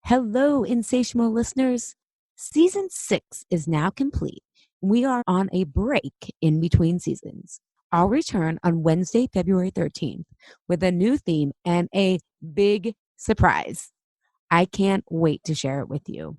Hello, insatiable listeners. Season 6 is now complete. We are on a break in between seasons. I'll return on Wednesday, February 13th with a new theme and a big surprise. I can't wait to share it with you.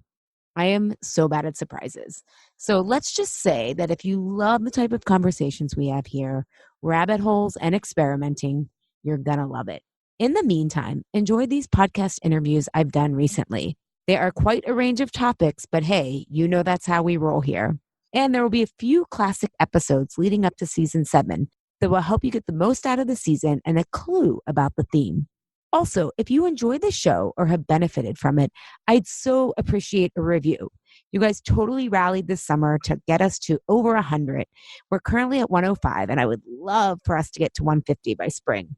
I am so bad at surprises. So let's just say that if you love the type of conversations we have here, rabbit holes and experimenting, you're going to love it. In the meantime, enjoy these podcast interviews I've done recently. They are quite a range of topics, but hey, you know that's how we roll here. And there will be a few classic episodes leading up to season 7 that will help you get the most out of the season and a clue about the theme. Also, if you enjoy the show or have benefited from it, I'd so appreciate a review. You guys totally rallied this summer to get us to over 100. We're currently at 105, and I would love for us to get to 150 by spring.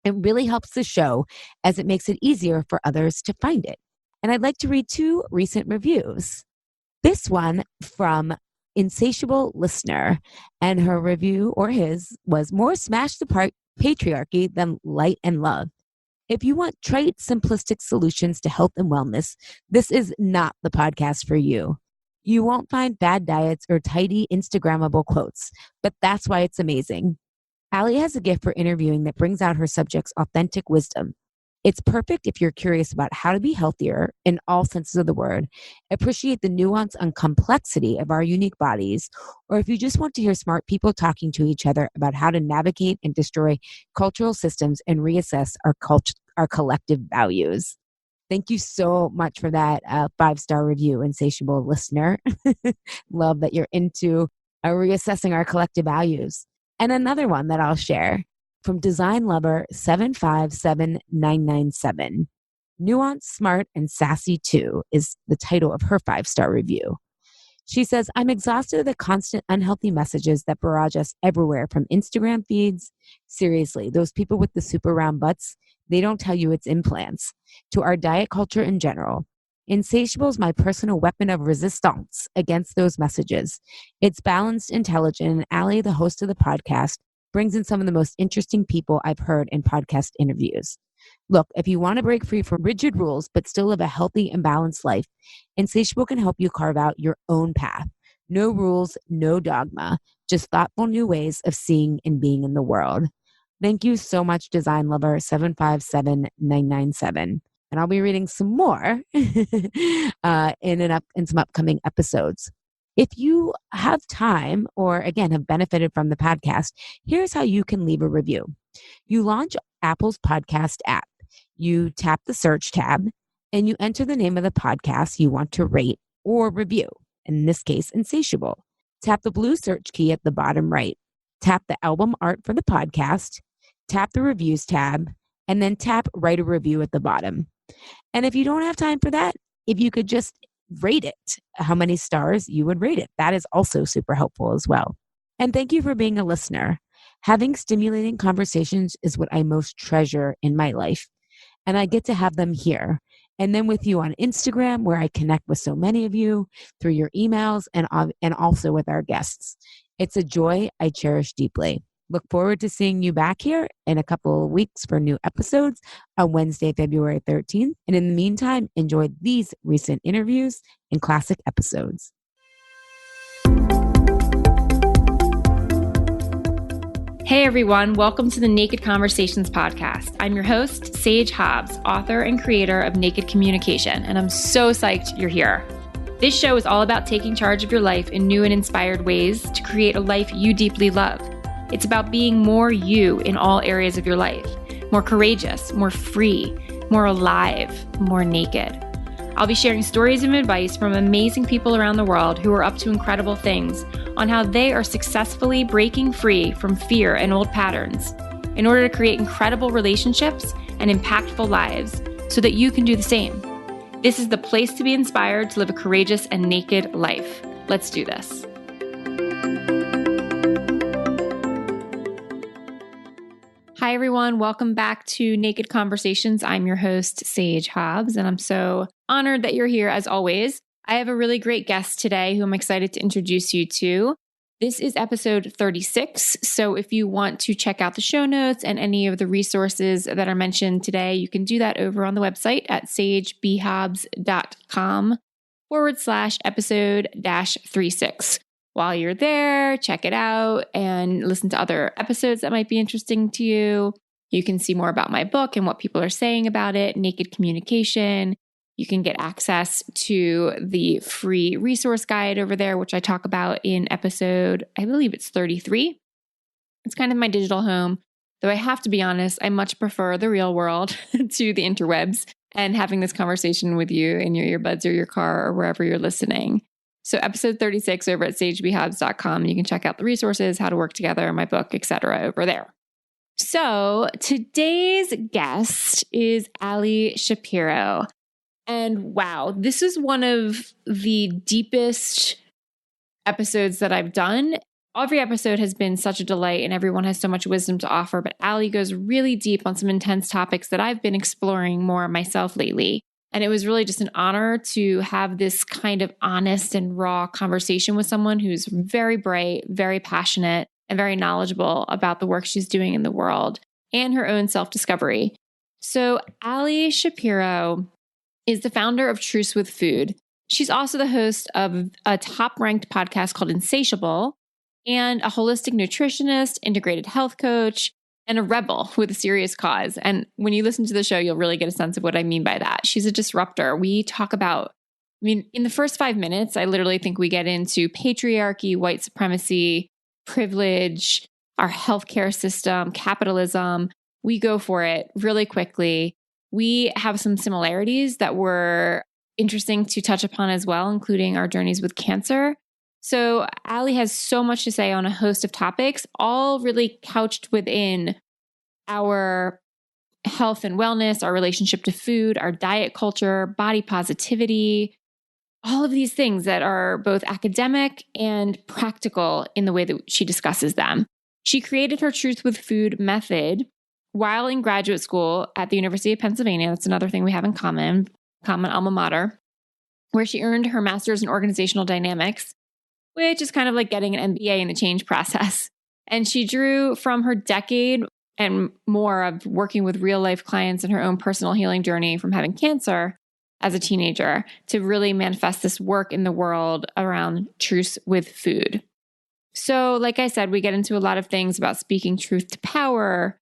It really helps the show as it makes it easier for others to find it. And I'd like to read 2 recent reviews. This one from Insatiable Listener, and her review, or his, was more smash the patriarchy than light and love. If you want trite, simplistic solutions to health and wellness, this is not the podcast for you. You won't find bad diets or tidy Instagrammable quotes, but that's why it's amazing. Allie has a gift for interviewing that brings out her subject's authentic wisdom. It's perfect if you're curious about how to be healthier in all senses of the word, appreciate the nuance and complexity of our unique bodies, or if you just want to hear smart people talking to each other about how to navigate and destroy cultural systems and reassess our collective values. Thank you so much for that 5-star review, Insatiable Listener. Love that you're into reassessing our collective values. And another one that I'll share from Design Lover 757997. Nuanced, Smart, and Sassy too is the title of her 5-star review. She says, I'm exhausted of the constant unhealthy messages that barrage us everywhere from Instagram feeds. Seriously, those people with the super round butts, they don't tell you it's implants. To our diet culture in general. Insatiable is my personal weapon of resistance against those messages. It's balanced, intelligent, and Allie, the host of the podcast, brings in some of the most interesting people I've heard in podcast interviews. Look, if you want to break free from rigid rules but still live a healthy and balanced life, Insatiable can help you carve out your own path. No rules, no dogma, just thoughtful new ways of seeing and being in the world. Thank you so much, Design Lover 757997. And I'll be reading some more in some upcoming episodes. If you have time or, again, have benefited from the podcast, here's how you can leave a review. You launch Apple's podcast app. You tap the search tab, and you enter the name of the podcast you want to rate or review, in this case, Insatiable. Tap the blue search key at the bottom right. Tap the album art for the podcast. Tap the reviews tab, and then tap write a review at the bottom. And if you don't have time for that, if you could just rate it, how many stars you would rate it. That is also super helpful as well. And thank you for being a listener. Having stimulating conversations is what I most treasure in my life. And I get to have them here. And then with you on Instagram, where I connect with so many of you through your emails and also with our guests. It's a joy I cherish deeply. Look forward to seeing you back here in a couple of weeks for new episodes on Wednesday, February 13th. And in the meantime, enjoy these recent interviews and classic episodes. Hey everyone, welcome to the Naked Conversations podcast. I'm your host, Sage Hobbs, author and creator of Naked Communication, and I'm so psyched you're here. This show is all about taking charge of your life in new and inspired ways to create a life you deeply love. It's about being more you in all areas of your life, more courageous, more free, more alive, more naked. I'll be sharing stories and advice from amazing people around the world who are up to incredible things on how they are successfully breaking free from fear and old patterns in order to create incredible relationships and impactful lives so that you can do the same. This is the place to be inspired to live a courageous and naked life. Let's do this. Hi, everyone. Welcome back to Naked Conversations. I'm your host, Sage Hobbs, and I'm so honored that you're here as always. I have a really great guest today who I'm excited to introduce you to. This is episode 36. So if you want to check out the show notes and any of the resources that are mentioned today, you can do that over on the website at sagebhobbs.com/episode-36. While you're there, check it out and listen to other episodes that might be interesting to you. You can see more about my book and what people are saying about it, Naked Communication. You can get access to the free resource guide over there, which I talk about in episode, I believe it's 33. It's kind of my digital home, though I have to be honest, I much prefer the real world to the interwebs and having this conversation with you in your earbuds or your car or wherever you're listening. So episode 36 over at sagebhobbs.com. You can check out the resources, how to work together, my book, etc. over there. So today's guest is Ali Shapiro. And wow, this is one of the deepest episodes that I've done. Every episode has been such a delight and everyone has so much wisdom to offer, but Ali goes really deep on some intense topics that I've been exploring more myself lately. And it was really just an honor to have this kind of honest and raw conversation with someone who's very bright, very passionate, and very knowledgeable about the work she's doing in the world and her own self-discovery. So Ali Shapiro is the founder of Truce with Food. She's also the host of a top-ranked podcast called Insatiable and a holistic nutritionist, integrated health coach, and a rebel with a serious cause. And when you listen to the show, you'll really get a sense of what I mean by that. She's a disruptor. We talk about, in the first 5 minutes, I literally think we get into patriarchy, white supremacy, privilege, our healthcare system, capitalism. We go for it really quickly. We have some similarities that were interesting to touch upon as well, including our journeys with cancer. So Ali has so much to say on a host of topics, all really couched within our health and wellness, our relationship to food, our diet culture, body positivity, all of these things that are both academic and practical in the way that she discusses them. She created her Truth with Food method while in graduate school at the University of Pennsylvania. That's another thing we have in common alma mater, where she earned her master's in organizational dynamics, which is kind of like getting an MBA in the change process. And she drew from her decade and more of working with real life clients and her own personal healing journey from having cancer as a teenager to really manifest this work in the world around truce with food. So like I said, we get into a lot of things about speaking truth to power,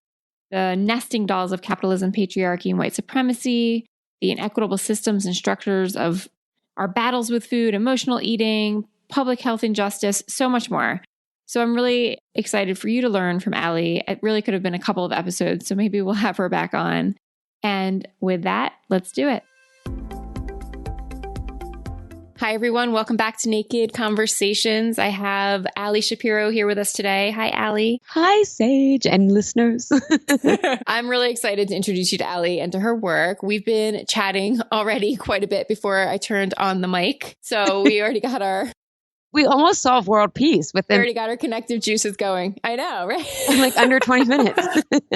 the nesting dolls of capitalism, patriarchy, and white supremacy, the inequitable systems and structures of our battles with food, emotional eating, public health injustice, so much more. So I'm really excited for you to learn from Ali. It really could have been a couple of episodes, so maybe we'll have her back on. And with that, let's do it. Hi, everyone. Welcome back to Naked Conversations. I have Ali Shapiro here with us today. Hi, Ali. Hi, Sage and listeners. I'm really excited to introduce you to Ali and to her work. We've been chatting already quite a bit before I turned on the mic. So we already got we almost solved world peace we already got our connective juices going. I know, right? like under 20 minutes.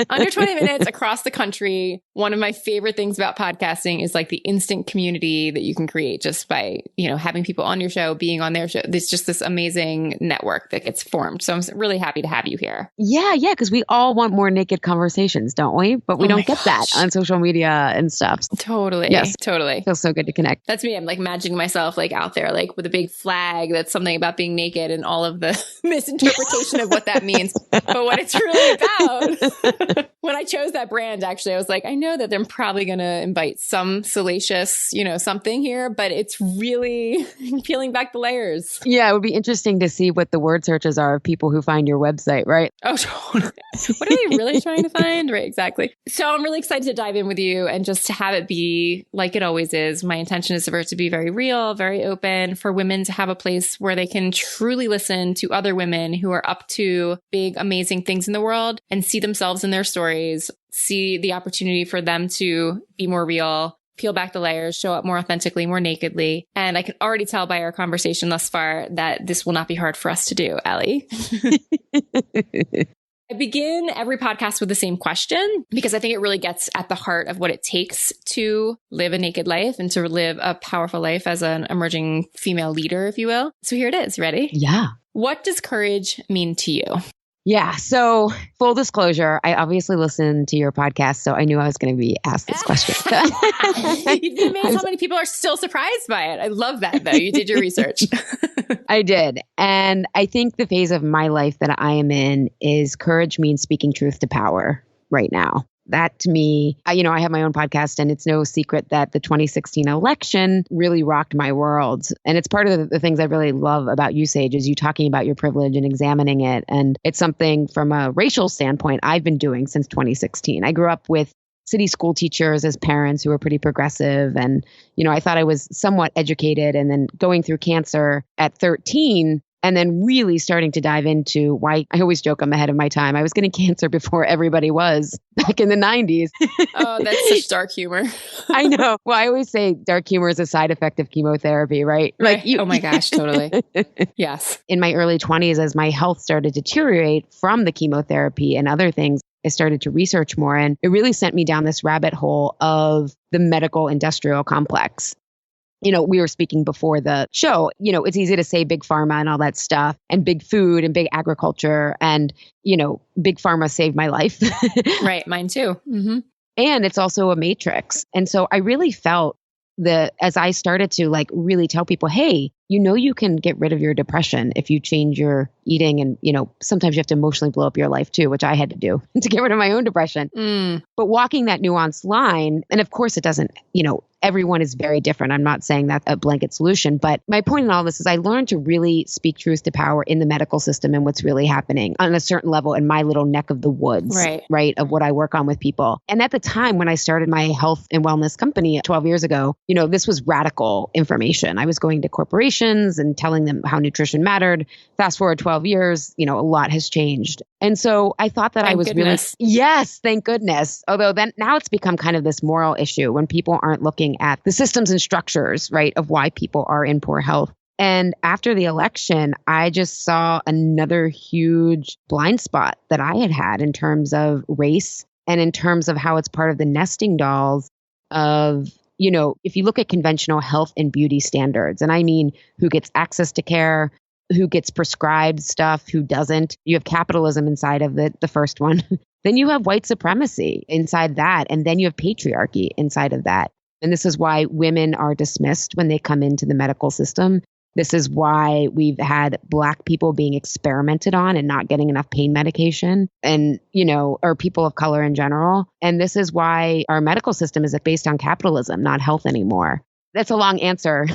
Under 20 minutes across the country. One of my favorite things about podcasting is like the instant community that you can create just by, having people on your show, being on their show. There's just this amazing network that gets formed. So I'm really happy to have you here. Yeah. Because we all want more naked conversations, don't we? But we don't get that on social media and stuff. Totally. Yes. Totally. It feels so good to connect. That's me. I'm like imagining myself like out there, like with a big flag that's something about being naked and all of the misinterpretation of what that means. But what it's really about, when I chose that brand, actually, I was like, I know that they're probably going to invite some salacious, something here, but it's really peeling back the layers. Yeah, it would be interesting to see what the word searches are of people who find your website, right? Oh, totally. What are they really trying to find? Right, exactly. So I'm really excited to dive in with you and just to have it be like it always is. My intention is for it to be very real, very open, for women to have a place where they can truly listen to other women who are up to big, amazing things in the world and see themselves in their stories, see the opportunity for them to be more real, peel back the layers, show up more authentically, more nakedly. And I can already tell by our conversation thus far that this will not be hard for us to do, Ali. I begin every podcast with the same question because I think it really gets at the heart of what it takes to live a naked life and to live a powerful life as an emerging female leader, if you will. So here it is. Ready? Yeah. What does courage mean to you? Yeah. So full disclosure, I obviously listened to your podcast, so I knew I was going to be asked this question. You'd be amazed how many people are still surprised by it. I love that, though. You did your research. I did. And I think the phase of my life that I am in is courage means speaking truth to power right now. That to me, I have my own podcast, and it's no secret that the 2016 election really rocked my world. And it's part of the things I really love about you, Sage, is you talking about your privilege and examining it. And it's something from a racial standpoint I've been doing since 2016. I grew up with city school teachers as parents who were pretty progressive. And, I thought I was somewhat educated, and then going through cancer at 13, and then really starting to dive into why I always joke I'm ahead of my time. I was getting cancer before everybody was back in the 90s. Oh, that's such dark humor. I know. Well, I always say dark humor is a side effect of chemotherapy, right? Like oh my gosh, totally. Yes. In my early 20s, as my health started to deteriorate from the chemotherapy and other things, I started to research more, and it really sent me down this rabbit hole of the medical industrial complex. We were speaking before the show, it's easy to say big pharma and all that stuff, and big food and big agriculture, and, big pharma saved my life. Right. Mine too. Mm-hmm. And it's also a matrix. And so I really felt as I started to really tell people, hey, you can get rid of your depression if you change your eating. And, sometimes you have to emotionally blow up your life too, which I had to do to get rid of my own depression. But walking that nuanced line, and of course it doesn't, everyone is very different. I'm not saying that a blanket solution, but my point in all this is I learned to really speak truth to power in the medical system and what's really happening on a certain level in my little neck of the woods, right, of what I work on with people. And at the time when I started my health and wellness company 12 years ago, this was radical information. I was going to corporations and telling them how nutrition mattered. Fast forward 12 years, a lot has changed. And so I thought that Thank I was goodness. Yes, thank goodness. Although then now it's become kind of this moral issue when people aren't looking at the systems and structures, right, of why people are in poor health. And after the election, I just saw another huge blind spot that I had in terms of race and in terms of how it's part of the nesting dolls of, if you look at conventional health and beauty standards, and I mean who gets access to care, who gets prescribed stuff, who doesn't. You have capitalism inside of the first one. Then you have white supremacy inside that. And then you have patriarchy inside of that. And this is why women are dismissed when they come into the medical system. This is why we've had Black people being experimented on and not getting enough pain medication, and, or people of color in general. And this is why our medical system is based on capitalism, not health anymore. That's a long answer.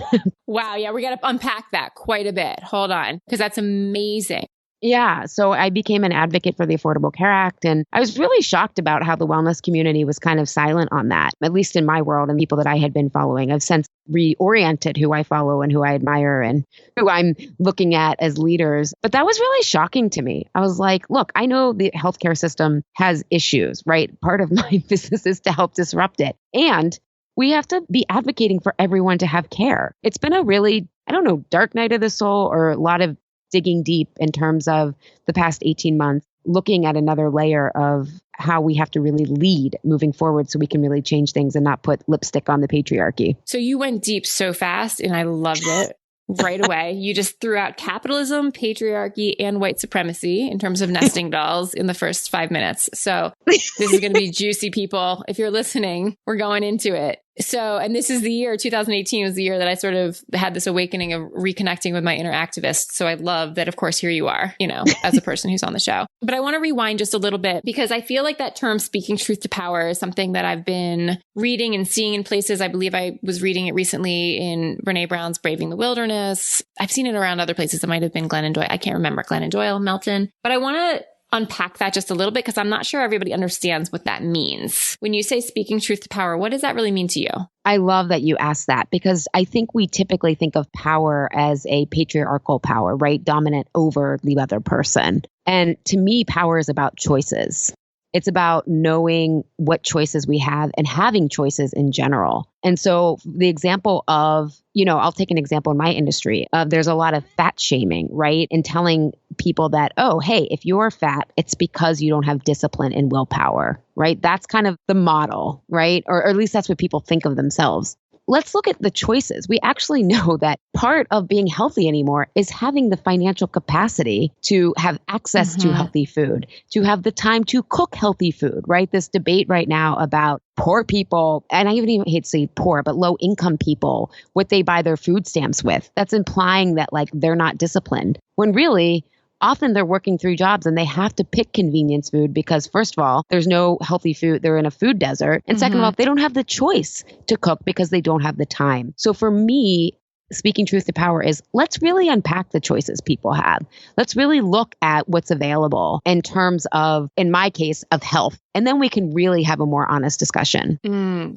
Wow. Yeah. We got to unpack that quite a bit. Hold on. Because that's amazing. Yeah. So I became an advocate for the Affordable Care Act. And I was really shocked about how the wellness community was kind of silent on that, at least in my world and people that I had been following. I've since reoriented who I follow and who I admire and who I'm looking at as leaders. But that was really shocking to me. I was like, look, I know the healthcare system has issues, right? Part of my business is to help disrupt it. And we have to be advocating for everyone to have care. It's been a really, dark night of the soul, or a lot of digging deep in terms of the past 18 months, looking at another layer of how we have to really lead moving forward so we can really change things and not put lipstick on the patriarchy. So you went deep so fast and I loved it. Right away. You just threw out capitalism, patriarchy, and white supremacy in terms of nesting dolls in the first 5 minutes. So this is going to be juicy, people. If you're listening, we're going into it. So, and this is the year, 2018 was the year that I sort of had this awakening of reconnecting with my inner activist. So I love that, of course, here you are, as a person who's on the show. But I want to rewind just a little bit because I feel like that term speaking truth to power is something that I've been reading and seeing in places. I believe I was reading it recently in Brene Brown's Braving the Wilderness. I've seen it around other places. It might have been Glennon Doyle. I can't remember. Glennon Doyle, Melton. But I want to unpack that just a little bit because I'm not sure everybody understands what that means. When you say speaking truth to power, what does that really mean to you? I love that you asked that because I think we typically think of power as a patriarchal power, right? Dominant over the other person. And to me, power is about choices. It's about knowing what choices we have and having choices in general. And so the example of, I'll take an example in my industry. There's a lot of fat shaming, right? And telling people that, oh, hey, if you're fat, it's because you don't have discipline and willpower, right? That's kind of the model, right? Or at least that's what people think of themselves. Let's look at the choices. We actually know that part of being healthy anymore is having the financial capacity to have access to healthy food, to have the time to cook healthy food, right? This debate right now about poor people, and I even hate to say poor, but low income people, what they buy their food stamps with. That's implying that like they're not disciplined, when really often they're working 3 jobs and they have to pick convenience food because, first of all, there's no healthy food. They're in a food desert. And second of all, they don't have the choice to cook because they don't have the time. So for me, speaking truth to power is let's really unpack the choices people have. Let's really look at what's available in terms of, in my case, of health. And then we can really have a more honest discussion.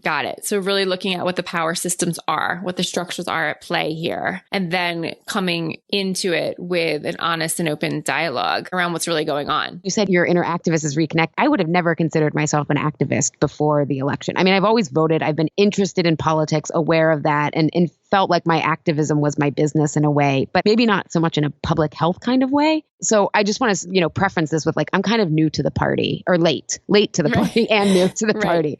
Got it. So really looking at what the power systems are, what the structures are at play here, and then coming into it with an honest and open dialogue around what's really going on. You said your inner activist is reconnect. I would have never considered myself an activist before the election. I mean, I've always voted. I've been interested in politics, aware of that, and felt like my activism was my business in a way, but maybe not so much in a public health kind of way. So I just want to, preference this with like, I'm kind of new to the party, or late to the party and new to the party.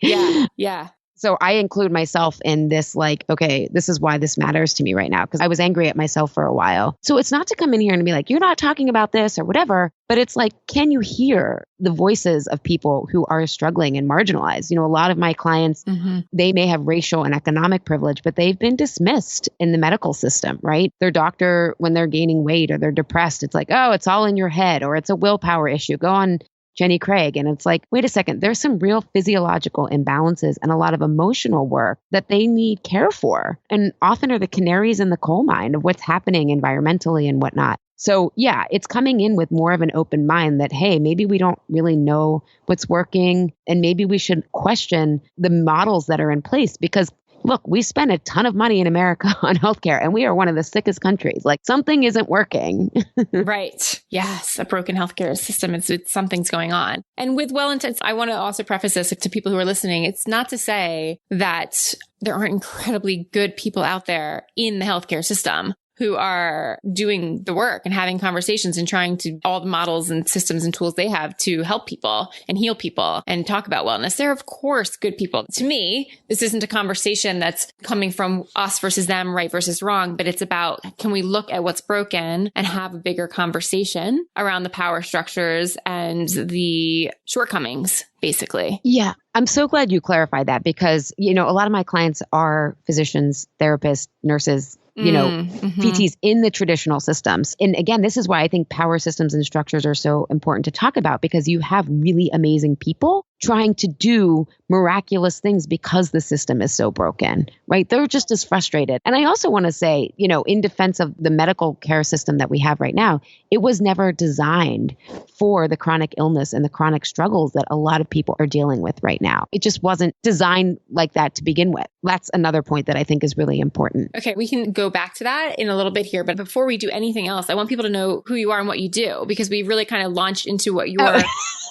Yeah. So I include myself in this, like, okay, this is why this matters to me right now, because I was angry at myself for a while. So it's not to come in here and be like, you're not talking about this or whatever, but it's like, can you hear the voices of people who are struggling and marginalized? A lot of my clients, they may have racial and economic privilege, but they've been dismissed in the medical system, right? Their doctor, when they're gaining weight or they're depressed, it's like, oh, it's all in your head, or it's a willpower issue. Go on Jenny Craig. And it's like, wait a second, there's some real physiological imbalances and a lot of emotional work that they need care for, and often are the canaries in the coal mine of what's happening environmentally and whatnot. So yeah, it's coming in with more of an open mind that, hey, maybe we don't really know what's working, and maybe we should question the models that are in place, because look, we spend a ton of money in America on healthcare, and we are one of the sickest countries. Like, something isn't working. Right. Yes. A broken healthcare system. It's something's going on. And with well-intentioned, I want to also preface this to people who are listening. It's not to say that there aren't incredibly good people out there in the healthcare system who are doing the work and having conversations and trying to all the models and systems and tools they have to help people and heal people and talk about wellness. They're, of course, good people. To me, this isn't a conversation that's coming from us versus them, right versus wrong, but it's about, can we look at what's broken and have a bigger conversation around the power structures and the shortcomings, basically. Yeah. I'm so glad you clarified that, because, a lot of my clients are physicians, therapists, nurses, PTs in the traditional systems. And again, this is why I think power systems and structures are so important to talk about, because you have really amazing people trying to do miraculous things because the system is so broken, right? They're just as frustrated. And I also want to say, in defense of the medical care system that we have right now, it was never designed for the chronic illness and the chronic struggles that a lot of people are dealing with right now. It just wasn't designed like that to begin with. That's another point that I think is really important. Okay, we can go back to that in a little bit here. But before we do anything else, I want people to know who you are and what you do, because we really kind of launched into what your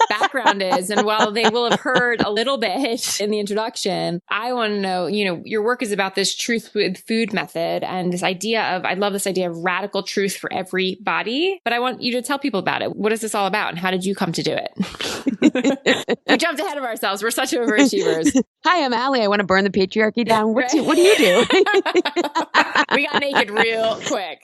background is. And while they will have heard a little bit in the introduction, I want to know, your work is about this truth with food method and this idea of, I love this idea of radical truth for every body, but I want you to tell people about it. What is this all about? And how did you come to do it? We jumped ahead of ourselves. We're such overachievers. Hi, I'm Allie. I want to burn the patriarchy down. What do you do? We got naked real quick.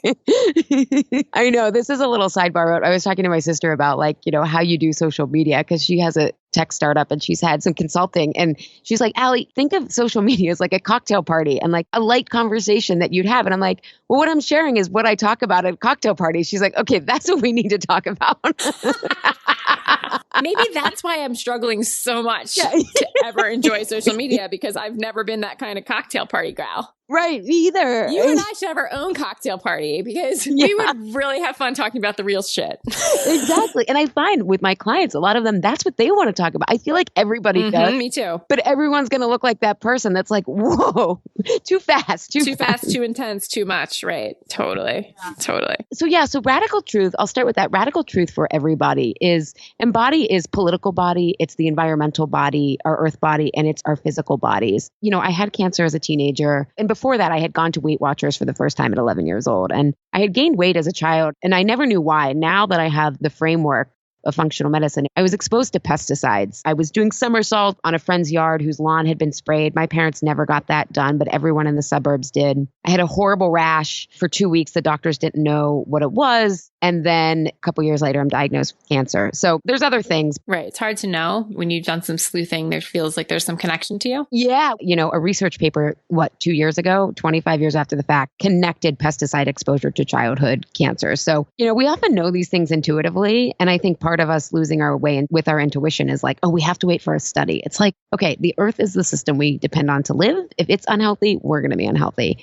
I know, this is a little sidebar. I was talking to my sister about how you do social media, because she has a tech startup and she's had some consulting, and she's like, Allie, think of social media as like a cocktail party and like a light conversation that you'd have. And I'm like, well, what I'm sharing is what I talk about at cocktail parties. She's like, okay, that's what we need to talk about. Maybe that's why I'm struggling so much to ever enjoy social media, because I've never been that kind of cocktail party gal. Right, me either. You and I should have our own cocktail party because we would really have fun talking about the real shit. Exactly. And I find with my clients, a lot of them, that's what they want to talk about. I feel like everybody does. Me too. But everyone's going to look like that person that's like, whoa, too fast, too fast, too intense, too much. Right. Totally. Yeah. Totally. So radical truth, I'll start with that. Radical truth for everybody is, and body is political body, it's the environmental body, our earth body, and it's our physical bodies. You know, I had cancer as a teenager. And before that, I had gone to Weight Watchers for the first time at 11 years old. And I had gained weight as a child, and I never knew why. Now that I have the framework of functional medicine, I was exposed to pesticides. I was doing somersaults on a friend's yard whose lawn had been sprayed. My parents never got that done, but everyone in the suburbs did. I had a horrible rash for 2 weeks. The doctors didn't know what it was. And then a couple years later, I'm diagnosed with cancer. So there's other things. Right. It's hard to know when you've done some sleuthing. There feels like there's some connection to you. Yeah. You know, a research paper, 2 years ago, 25 years after the fact, connected pesticide exposure to childhood cancer. So, you know, we often know these things intuitively. And I think part of us losing our way with our intuition is like, oh, we have to wait for a study. It's like, okay, the earth is the system we depend on to live. If it's unhealthy, we're going to be unhealthy.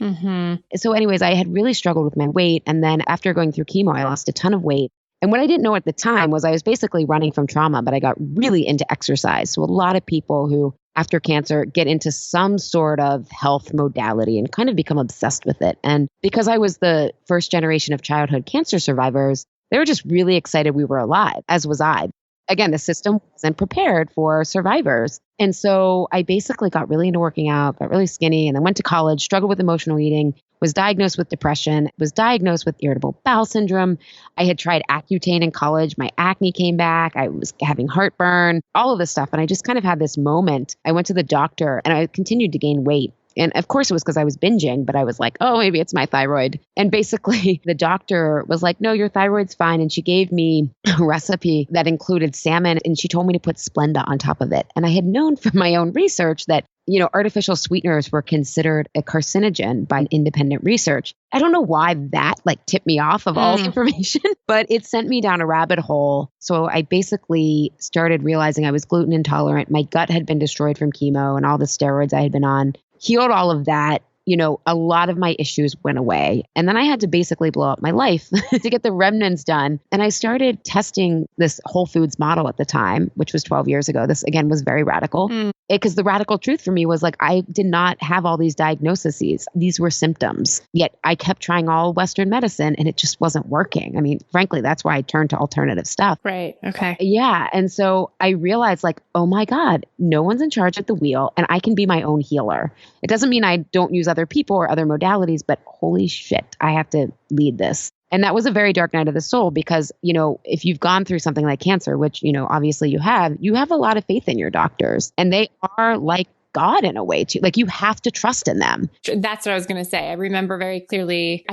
So anyways, I had really struggled with my weight. And then after going through chemo, I lost a ton of weight. And what I didn't know at the time was I was basically running from trauma, but I got really into exercise. So a lot of people who after cancer get into some sort of health modality and kind of become obsessed with it. And because I was the first generation of childhood cancer survivors, they were just really excited we were alive, as was I. Again, the system wasn't prepared for survivors. And so I basically got really into working out, got really skinny, and then went to college, struggled with emotional eating, was diagnosed with depression, was diagnosed with irritable bowel syndrome. I had tried Accutane in college. My acne came back. I was having heartburn, all of this stuff. And I just kind of had this moment. I went to the doctor and I continued to gain weight. And of course it was because I was binging, but I was like, oh, maybe it's my thyroid. And basically the doctor was like, no, your thyroid's fine. And she gave me a recipe that included salmon and she told me to put Splenda on top of it. And I had known from my own research that, you know, artificial sweeteners were considered a carcinogen by independent research. I don't know why that tipped me off of all the information, but it sent me down a rabbit hole. So I basically started realizing I was gluten intolerant. My gut had been destroyed from chemo and all the steroids I had been on. Healed all of that. You know, a lot of my issues went away. And then I had to basically blow up my life to get the remnants done. And I started testing this Whole Foods model at the time, which was 12 years ago. This, again, was very radical. Because the radical truth for me was like, I did not have all these diagnoses. These were symptoms. Yet I kept trying all Western medicine and it just wasn't working. I mean, frankly, that's why I turned to alternative stuff. Right. Okay. Yeah. And so I realized oh my God, no one's in charge at the wheel and I can be my own healer. It doesn't mean I don't use other people or other modalities, but holy shit, I have to lead this. And that was a very dark night of the soul because, you know, if you've gone through something like cancer, which, you know, obviously you have a lot of faith in your doctors and they are like God in a way too. Like you have to trust in them. That's what I was going to say. I remember very clearly,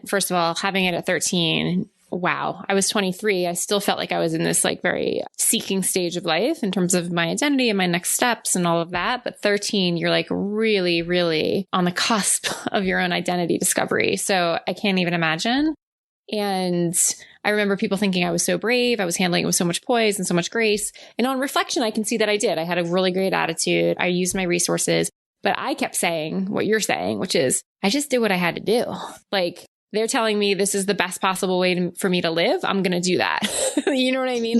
first of all, having it at 13. Wow. I was 23. I still felt like I was in this very seeking stage of life in terms of my identity and my next steps and all of that. But 13, you're really, really on the cusp of your own identity discovery. So I can't even imagine. And I remember people thinking I was so brave. I was handling it with so much poise and so much grace. And on reflection, I can see that I did. I had a really great attitude. I used my resources, but I kept saying what you're saying, which is I just did what I had to do. They're telling me this is the best possible way for me to live. I'm going to do that. You know what I mean?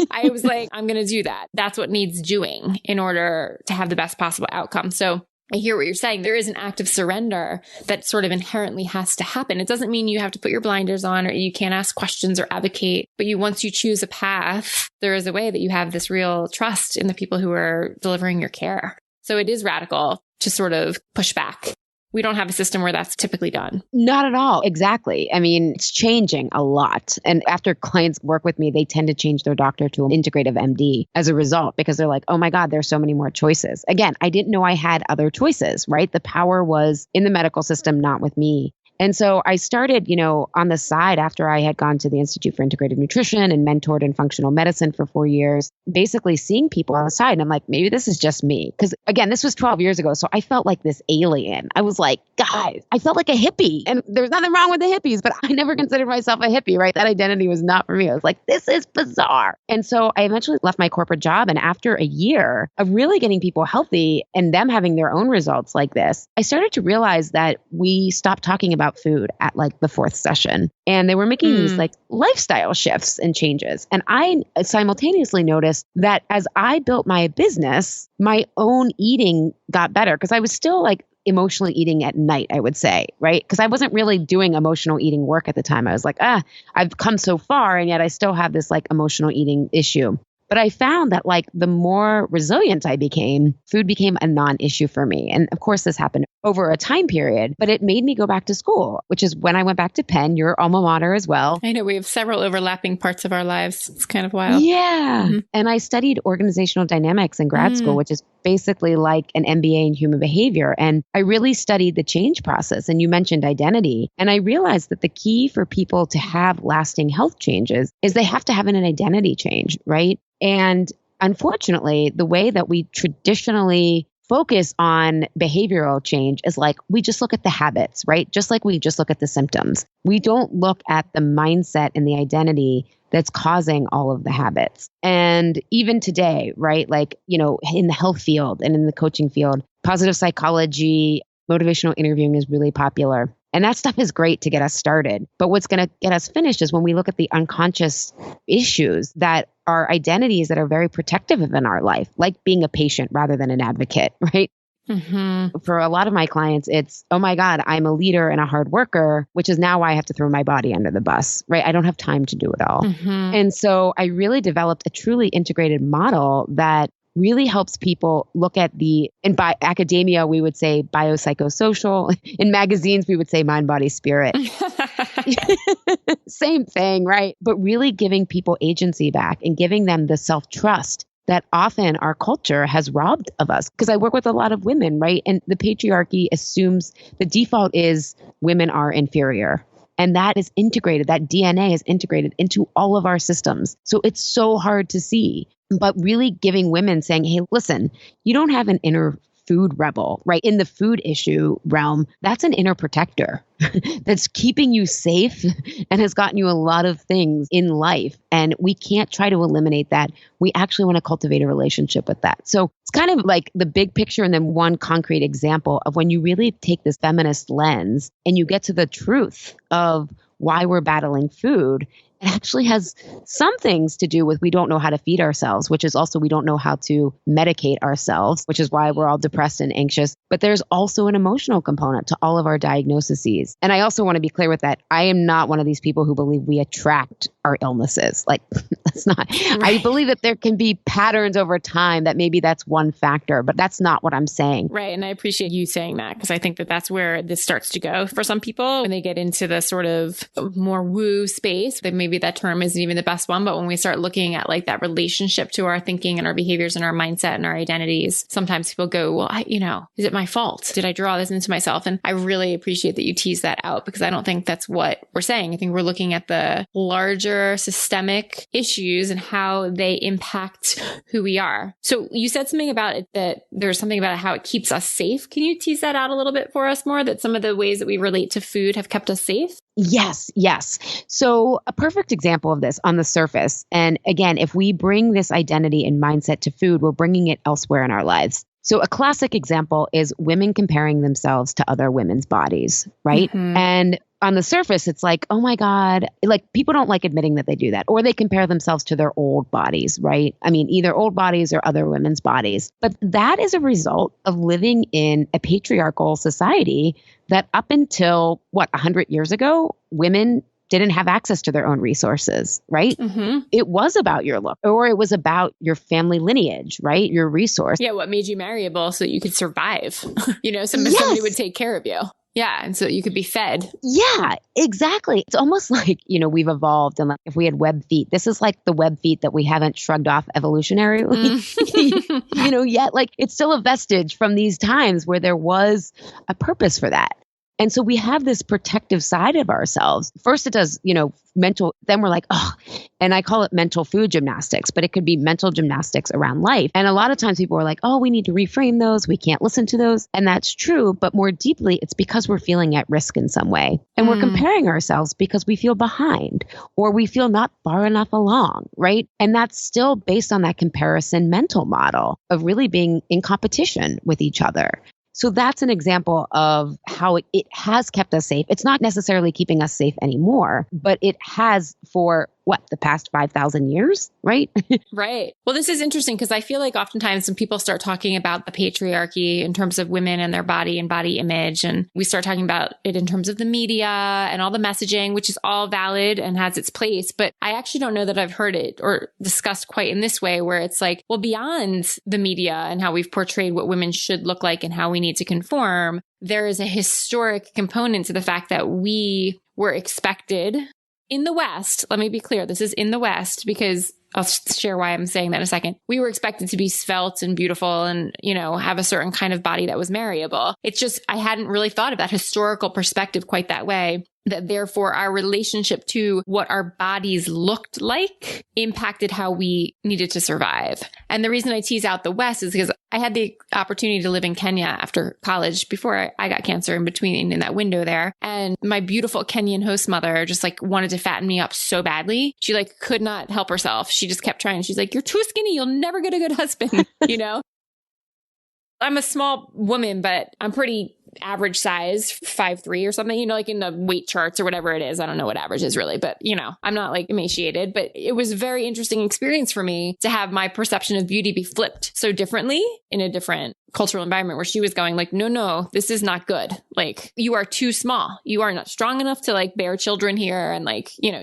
I was like, I'm going to do that. That's what needs doing in order to have the best possible outcome. So I hear what you're saying. There is an act of surrender that sort of inherently has to happen. It doesn't mean you have to put your blinders on or you can't ask questions or advocate, but once you choose a path, there is a way that you have this real trust in the people who are delivering your care. So it is radical to sort of push back. We don't have a system where that's typically done. Not at all. Exactly. I mean, it's changing a lot. And after clients work with me, they tend to change their doctor to an integrative MD as a result, because they're like, oh my God, there's so many more choices. Again, I didn't know I had other choices, right? The power was in the medical system, not with me. And so I started, on the side after I had gone to the Institute for Integrative Nutrition and mentored in functional medicine for 4 years, basically seeing people on the side. And I'm like, maybe this is just me. Because again, this was 12 years ago. So I felt like this alien. I was like, guys, I felt like a hippie. And there's nothing wrong with the hippies, but I never considered myself a hippie, right? That identity was not for me. I was like, this is bizarre. And so I eventually left my corporate job. And after a year of really getting people healthy and them having their own results like this, I started to realize that we stopped talking about food at like the fourth session. And they were making these like lifestyle shifts and changes. And I simultaneously noticed that as I built my business, my own eating got better because I was still like emotionally eating at night, I would say, right? Because I wasn't really doing emotional eating work at the time. I was like, I've come so far and yet I still have this like emotional eating issue. But I found that like the more resilient I became, food became a non-issue for me. And of course, this happened over a time period, but it made me go back to school, which is when I went back to Penn, your alma mater as well. I know we have several overlapping parts of our lives. It's kind of wild. Yeah. Mm-hmm. And I studied organizational dynamics in grad school, which is basically like an MBA in human behavior. And I really studied the change process. And you mentioned identity. And I realized that the key for people to have lasting health changes is they have to have an identity change, right? And unfortunately, the way that we traditionally focus on behavioral change is like, we just look at the habits, right? Just like we just look at the symptoms. We don't look at the mindset and the identity that's causing all of the habits. And even today, right? Like, in the health field and in the coaching field, positive psychology, motivational interviewing is really popular. And that stuff is great to get us started. But what's going to get us finished is when we look at the unconscious issues that are identities that are very protective in our life, like being a patient rather than an advocate, right? Mm-hmm. For a lot of my clients, it's, oh my God, I'm a leader and a hard worker, which is now why I have to throw my body under the bus, right? I don't have time to do it all. Mm-hmm. And so I really developed a truly integrated model that really helps people look at and by academia, we would say biopsychosocial. In magazines, we would say mind, body, spirit. Same thing, right? But really giving people agency back and giving them the self-trust that often our culture has robbed of us. Because I work with a lot of women, right? And the patriarchy assumes the default is women are inferior. And that is integrated, that DNA is integrated into all of our systems. So it's so hard to see. But really giving women saying, hey, listen, you don't have an inner food rebel, right? In the food issue realm, that's an inner protector that's keeping you safe and has gotten you a lot of things in life. And we can't try to eliminate that. We actually want to cultivate a relationship with that. So it's kind of like the big picture and then one concrete example of when you really take this feminist lens and you get to the truth of why we're battling food. It actually has some things to do with we don't know how to feed ourselves, which is also we don't know how to medicate ourselves, which is why we're all depressed and anxious. But there's also an emotional component to all of our diagnoses. And I also want to be clear with that. I am not one of these people who believe we attract our illnesses. Like, that's not. Right. I believe that there can be patterns over time that maybe that's one factor, but that's not what I'm saying. Right. And I appreciate you saying that because I think that that's where this starts to go for some people when they get into the sort of more woo space. That maybe that term isn't even the best one, but when we start looking at like that relationship to our thinking and our behaviors and our mindset and our identities, sometimes people go, well, is it my fault? Did I draw this into myself? And I really appreciate that you tease that out because I don't think that's what we're saying. I think we're looking at the larger systemic issues and how they impact who we are. So you said something about it, that there's something about how it keeps us safe. Can you tease that out a little bit for us more, that some of the ways that we relate to food have kept us safe? Yes. So a perfect example of this on the surface. And again, if we bring this identity and mindset to food, we're bringing it elsewhere in our lives. So a classic example is women comparing themselves to other women's bodies, right? Mm-hmm. And on the surface, it's like, oh my God, like people don't like admitting that they do that, or they compare themselves to their old bodies, right? I mean, either old bodies or other women's bodies. But that is a result of living in a patriarchal society that up until 100 years ago, women didn't have access to their own resources, right? Mm-hmm. It was about your look, or it was about your family lineage, right? Your resource. Yeah, what made you marryable so that you could survive? Somebody would take care of you. Yeah. And so you could be fed. Yeah, exactly. It's almost like, we've evolved. And like if we had web feet, this is like the web feet that we haven't shrugged off evolutionarily, yet. Like it's still a vestige from these times where there was a purpose for that. And so we have this protective side of ourselves. First it does, mental, then we're like, oh, and I call it mental food gymnastics, but it could be mental gymnastics around life. And a lot of times people are like, oh, we need to reframe those. We can't listen to those. And that's true. But more deeply, it's because we're feeling at risk in some way. And we're comparing ourselves because we feel behind or we feel not far enough along, right? And that's still based on that comparison mental model of really being in competition with each other. So that's an example of how it has kept us safe. It's not necessarily keeping us safe anymore, but it has for the past 5,000 years, right? Right. Well, this is interesting because I feel like oftentimes when people start talking about the patriarchy in terms of women and their body and body image, and we start talking about it in terms of the media and all the messaging, which is all valid and has its place. But I actually don't know that I've heard it or discussed quite in this way, where it's like, well, beyond the media and how we've portrayed what women should look like and how we need to conform, there is a historic component to the fact that we were expected in the West. Let me be clear. This is in the West because I'll share why I'm saying that in a second. We were expected to be svelte and beautiful and, have a certain kind of body that was marryable. It's just, I hadn't really thought of that historical perspective quite that way. That therefore our relationship to what our bodies looked like impacted how we needed to survive. And the reason I tease out the West is because I had the opportunity to live in Kenya after college before I got cancer in that window there. And my beautiful Kenyan host mother just wanted to fatten me up so badly. She could not help herself. She just kept trying. She's like, you're too skinny. You'll never get a good husband, I'm a small woman, but I'm pretty average size, 5'3" or something, in the weight charts or whatever it is. I don't know what average is really, but I'm not emaciated, but it was a very interesting experience for me to have my perception of beauty be flipped so differently in a different cultural environment where she was going no, this is not good. You are too small. You are not strong enough to bear children here. And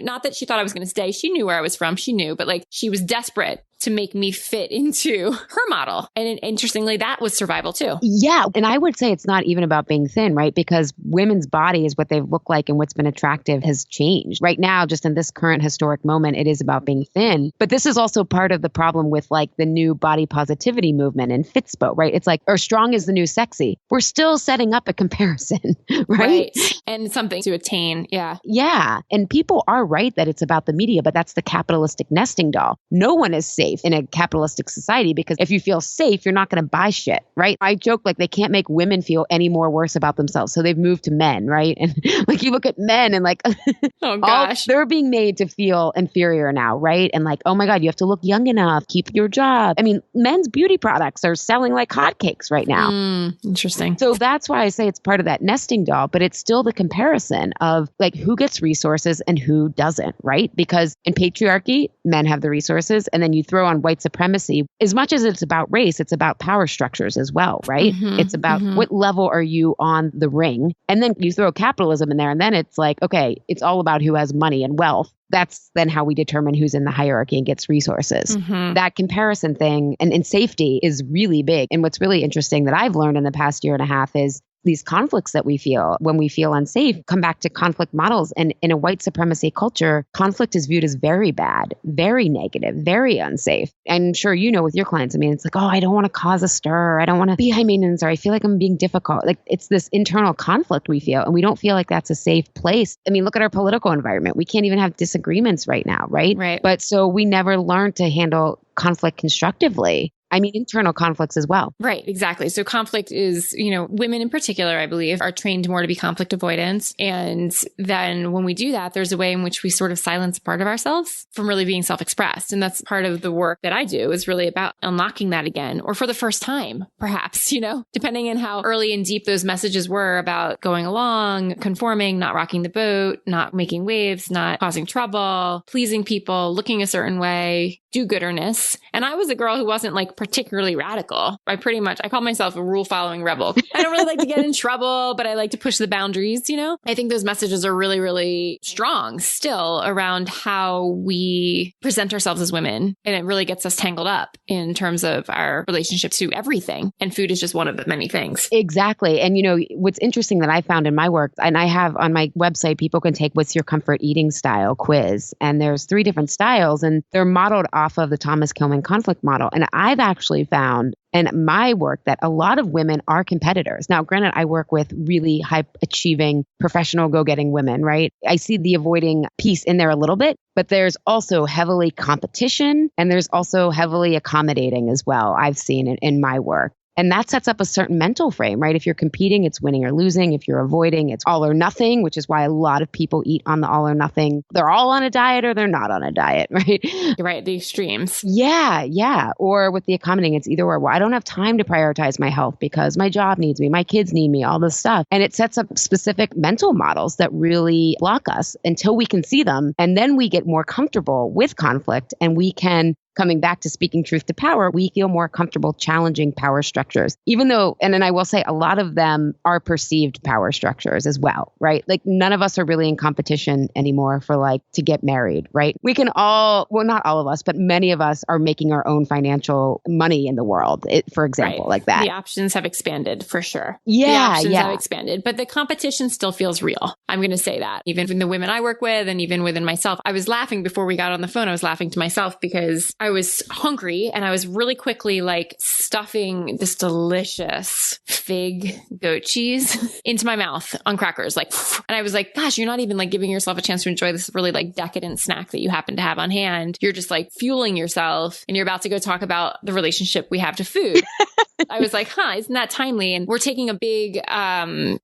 not that she thought I was going to stay. She knew where I was from. She knew, but she was desperate to make me fit into her model. And interestingly, that was survival too. Yeah. And I would say it's not even about being thin, right? Because women's bodies, what they look like and what's been attractive has changed. Right now, just in this current historic moment, it is about being thin. But this is also part of the problem with the new body positivity movement and Fitspo, right? It's or strong is the new sexy. We're still setting up a comparison, right? And something to attain. Yeah. Yeah. And people are right that it's about the media, but that's the capitalistic nesting doll. No one is safe in a capitalistic society because if you feel safe, you're not going to buy shit, right? I joke they can't make women feel any more worse about themselves. So they've moved to men, right? And you look at men and oh gosh, they're being made to feel inferior now, right? And oh my God, you have to look young enough, keep your job. I mean, men's beauty products are selling like hotcakes right now. Interesting. So that's why I say it's part of that nesting doll, but it's still the comparison of who gets resources and who doesn't, right? Because in patriarchy, men have the resources, and then you throw on white supremacy. As much as it's about race, it's about power structures as well, right? It's about what level are you on the ring? And then you throw capitalism in there, and then it's okay, it's all about who has money and wealth. That's then how we determine who's in the hierarchy and gets resources. That comparison thing and safety is really big. And what's really interesting that I've learned in the past year and a half is these conflicts that we feel when we feel unsafe come back to conflict models. And in a white supremacy culture, conflict is viewed as very bad, very negative, very unsafe. I'm sure with your clients, I mean, it's oh, I don't want to cause a stir. I don't want to be high maintenance, or I feel like I'm being difficult. It's this internal conflict we feel, and we don't feel like that's a safe place. I mean, look at our political environment. We can't even have disagreements right now, right? Right. But so we never learn to handle conflict constructively. I mean, internal conflicts as well. Right, exactly. So conflict is, women in particular, I believe, are trained more to be conflict avoidant. And then when we do that, there's a way in which we sort of silence a part of ourselves from really being self-expressed. And that's part of the work that I do is really about unlocking that again, or for the first time, perhaps, depending on how early and deep those messages were about going along, conforming, not rocking the boat, not making waves, not causing trouble, pleasing people, looking a certain way, do-gooderness. And I was a girl who wasn't particularly radical. I call myself a rule-following rebel. I don't really like to get in trouble, but I like to push the boundaries, I think those messages are really, really strong still around how we present ourselves as women. And it really gets us tangled up in terms of our relationship to everything. And food is just one of the many things. Exactly. And what's interesting that I found in my work, and I have on my website, people can take what's your comfort eating style quiz. And there's 3 different styles, and they're modeled off of the Thomas Kilmann conflict model. And I've actually found in my work that a lot of women are competitors. Now, granted, I work with really high achieving professional go-getting women, right? I see the avoiding piece in there a little bit, but there's also heavily competition and there's also heavily accommodating as well, I've seen in my work. And that sets up a certain mental frame, right? If you're competing, it's winning or losing. If you're avoiding, it's all or nothing, which is why a lot of people eat on the all or nothing. They're all on a diet or they're not on a diet, right? Right. The extremes. Yeah. Or with the accommodating, it's either or. Well, I don't have time to prioritize my health because my job needs me, my kids need me, all this stuff. And it sets up specific mental models that really block us until we can see them. And then we get more comfortable with conflict and we can, coming back to speaking truth to power, we feel more comfortable challenging power structures, even though, and then I will say a lot of them are perceived power structures as well, right? Like none of us are really in competition anymore for like to get married, right? We can all, well, not all of us, but many of us are making our own financial money in the world, for example, right. like that. The options have expanded for sure. Yeah. The options have expanded, but the competition still feels real. I'm going to say that. Even from the women I work with and even within myself, I was laughing before we got on the phone. I was laughing to myself because I was hungry and I was really quickly like stuffing this delicious fig goat cheese into my mouth on crackers. Like, and I was like, gosh, you're not even like giving yourself a chance to enjoy this really like decadent snack that you happen to have on hand. You're just like fueling yourself and you're about to go talk about the relationship we have to food. I was like, isn't that timely? And we're taking a big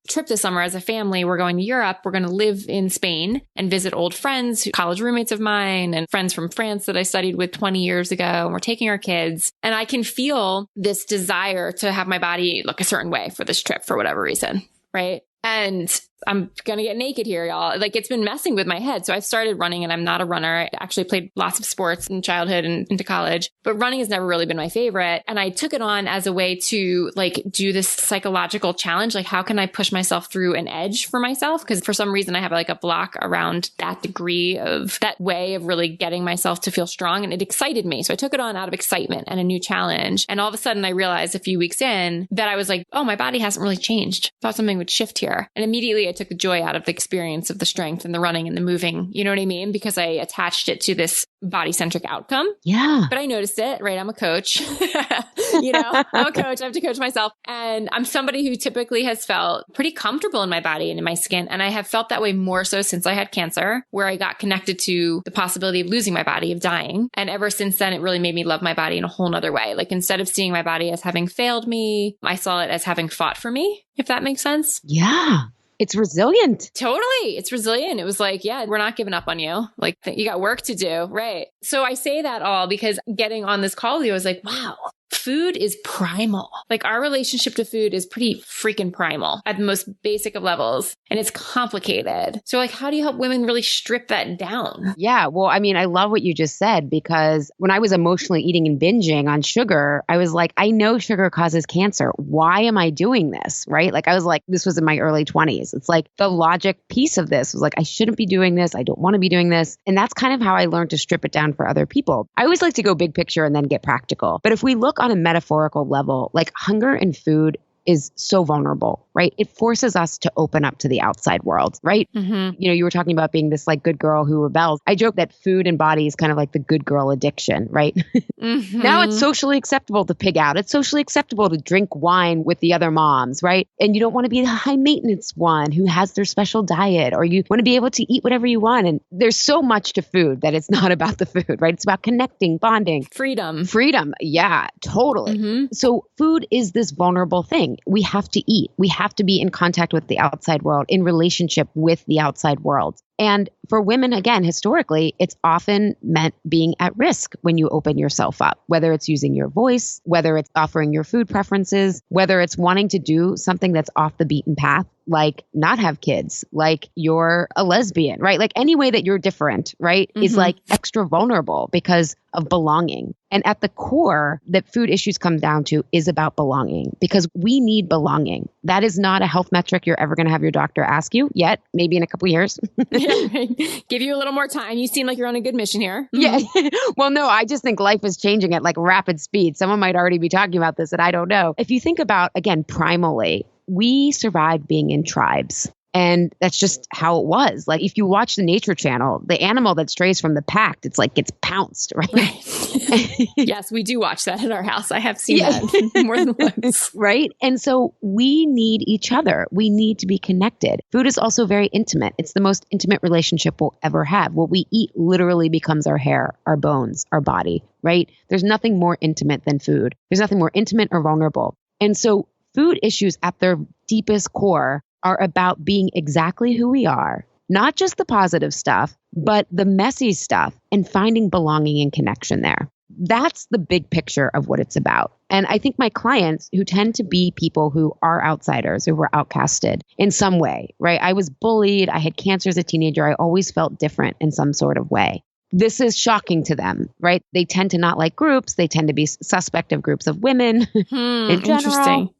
trip this summer as a family. We're going to Europe. We're going to live in Spain and visit old friends, college roommates of mine and friends from France that I studied with 20 years ago. And we're taking our kids. And I can feel this desire to have my body look a certain way for this trip for whatever reason, right? And I'm going to get naked here, y'all. Like it's been messing with my head. So I've started running and I'm not a runner. I actually played lots of sports in childhood and into college, but running has never really been my favorite. And I took it on as a way to like do this psychological challenge. Like how can I push myself through an edge for myself? Because for some reason I have like a block around that degree of that way of really getting myself to feel strong. And it excited me. So I took it on out of excitement and a new challenge. And all of a sudden I realized a few weeks in that I was like, oh, my body hasn't really changed. I thought something would shift here. And immediately I took the joy out of the experience of the strength and the running and the moving. You know what I mean? Because I attached it to this body-centric outcome. Yeah. But I noticed it, right? I'm a coach. I'm a coach. I have to coach myself. And I'm somebody who typically has felt pretty comfortable in my body and in my skin. And I have felt that way more so since I had cancer, where I got connected to the possibility of losing my body, of dying. And ever since then, it really made me love my body in a whole nother way. Like instead of seeing my body as having failed me, I saw it as having fought for me, if that makes sense. Yeah. It's resilient. Totally. It's resilient. It was like, yeah, we're not giving up on you. Like you got work to do. Right. So I say that all because getting on this call with you, I was like, wow, food is primal. Like our relationship to food is pretty freaking primal at the most basic of levels. And it's complicated. So like, how do you help women really strip that down? Yeah. Well, I mean, I love what you just said, because when I was emotionally eating and binging on sugar, I was like, I know sugar causes cancer. Why am I doing this? Right? Like I was like, this was in my early 20s. It's like the logic piece of this was like, I shouldn't be doing this. I don't want to be doing this. And that's kind of how I learned to strip it down for other people. I always like to go big picture and then get practical. But if we look on a metaphorical level, like hunger and food is so vulnerable, right? It forces us to open up to the outside world, right? Mm-hmm. You know, you were talking about being this like good girl who rebels. I joke that food and body is kind of like the good girl addiction, right? Mm-hmm. Now it's socially acceptable to pig out. It's socially acceptable to drink wine with the other moms, right? And you don't want to be the high maintenance one who has their special diet, or you want to be able to eat whatever you want. And there's so much to food that it's not about the food, right? It's about connecting, bonding. Freedom. Yeah, totally. Mm-hmm. So food is this vulnerable thing. We have to eat. We have to be in contact with the outside world, in relationship with the outside world. And for women, again, historically, it's often meant being at risk when you open yourself up, whether it's using your voice, whether it's offering your food preferences, whether it's wanting to do something that's off the beaten path, like not have kids, like you're a lesbian, right? Like any way that you're different, right, is like extra vulnerable because of belonging. And at the core, that food issues come down to is about belonging, because we need belonging. That is not a health metric you're ever going to have your doctor ask you yet, maybe in a couple of years. Yeah, right. Give you a little more time. You seem like you're on a good mission here. Yeah. Well, no, I just think life is changing at like rapid speed. Someone might already be talking about this and I don't know. If you think about, again, primally, we survived being in tribes. And that's just how it was. Like if you watch the Nature Channel, the animal that strays from the pack, it's like gets pounced, right? Yes, we do watch that in our house. I have seen that more than once. Right? And so we need each other. We need to be connected. Food is also very intimate. It's the most intimate relationship we'll ever have. What we eat literally becomes our hair, our bones, our body, right? There's nothing more intimate than food. There's nothing more intimate or vulnerable. And so food issues at their deepest core are about being exactly who we are, not just the positive stuff, but the messy stuff, and finding belonging and connection there. That's the big picture of what it's about. And I think my clients, who tend to be people who are outsiders, who were outcasted in some way, right? I was bullied. I had cancer as a teenager. I always felt different in some sort of way. This is shocking to them, right? They tend to not like groups. They tend to be suspect of groups of women in general,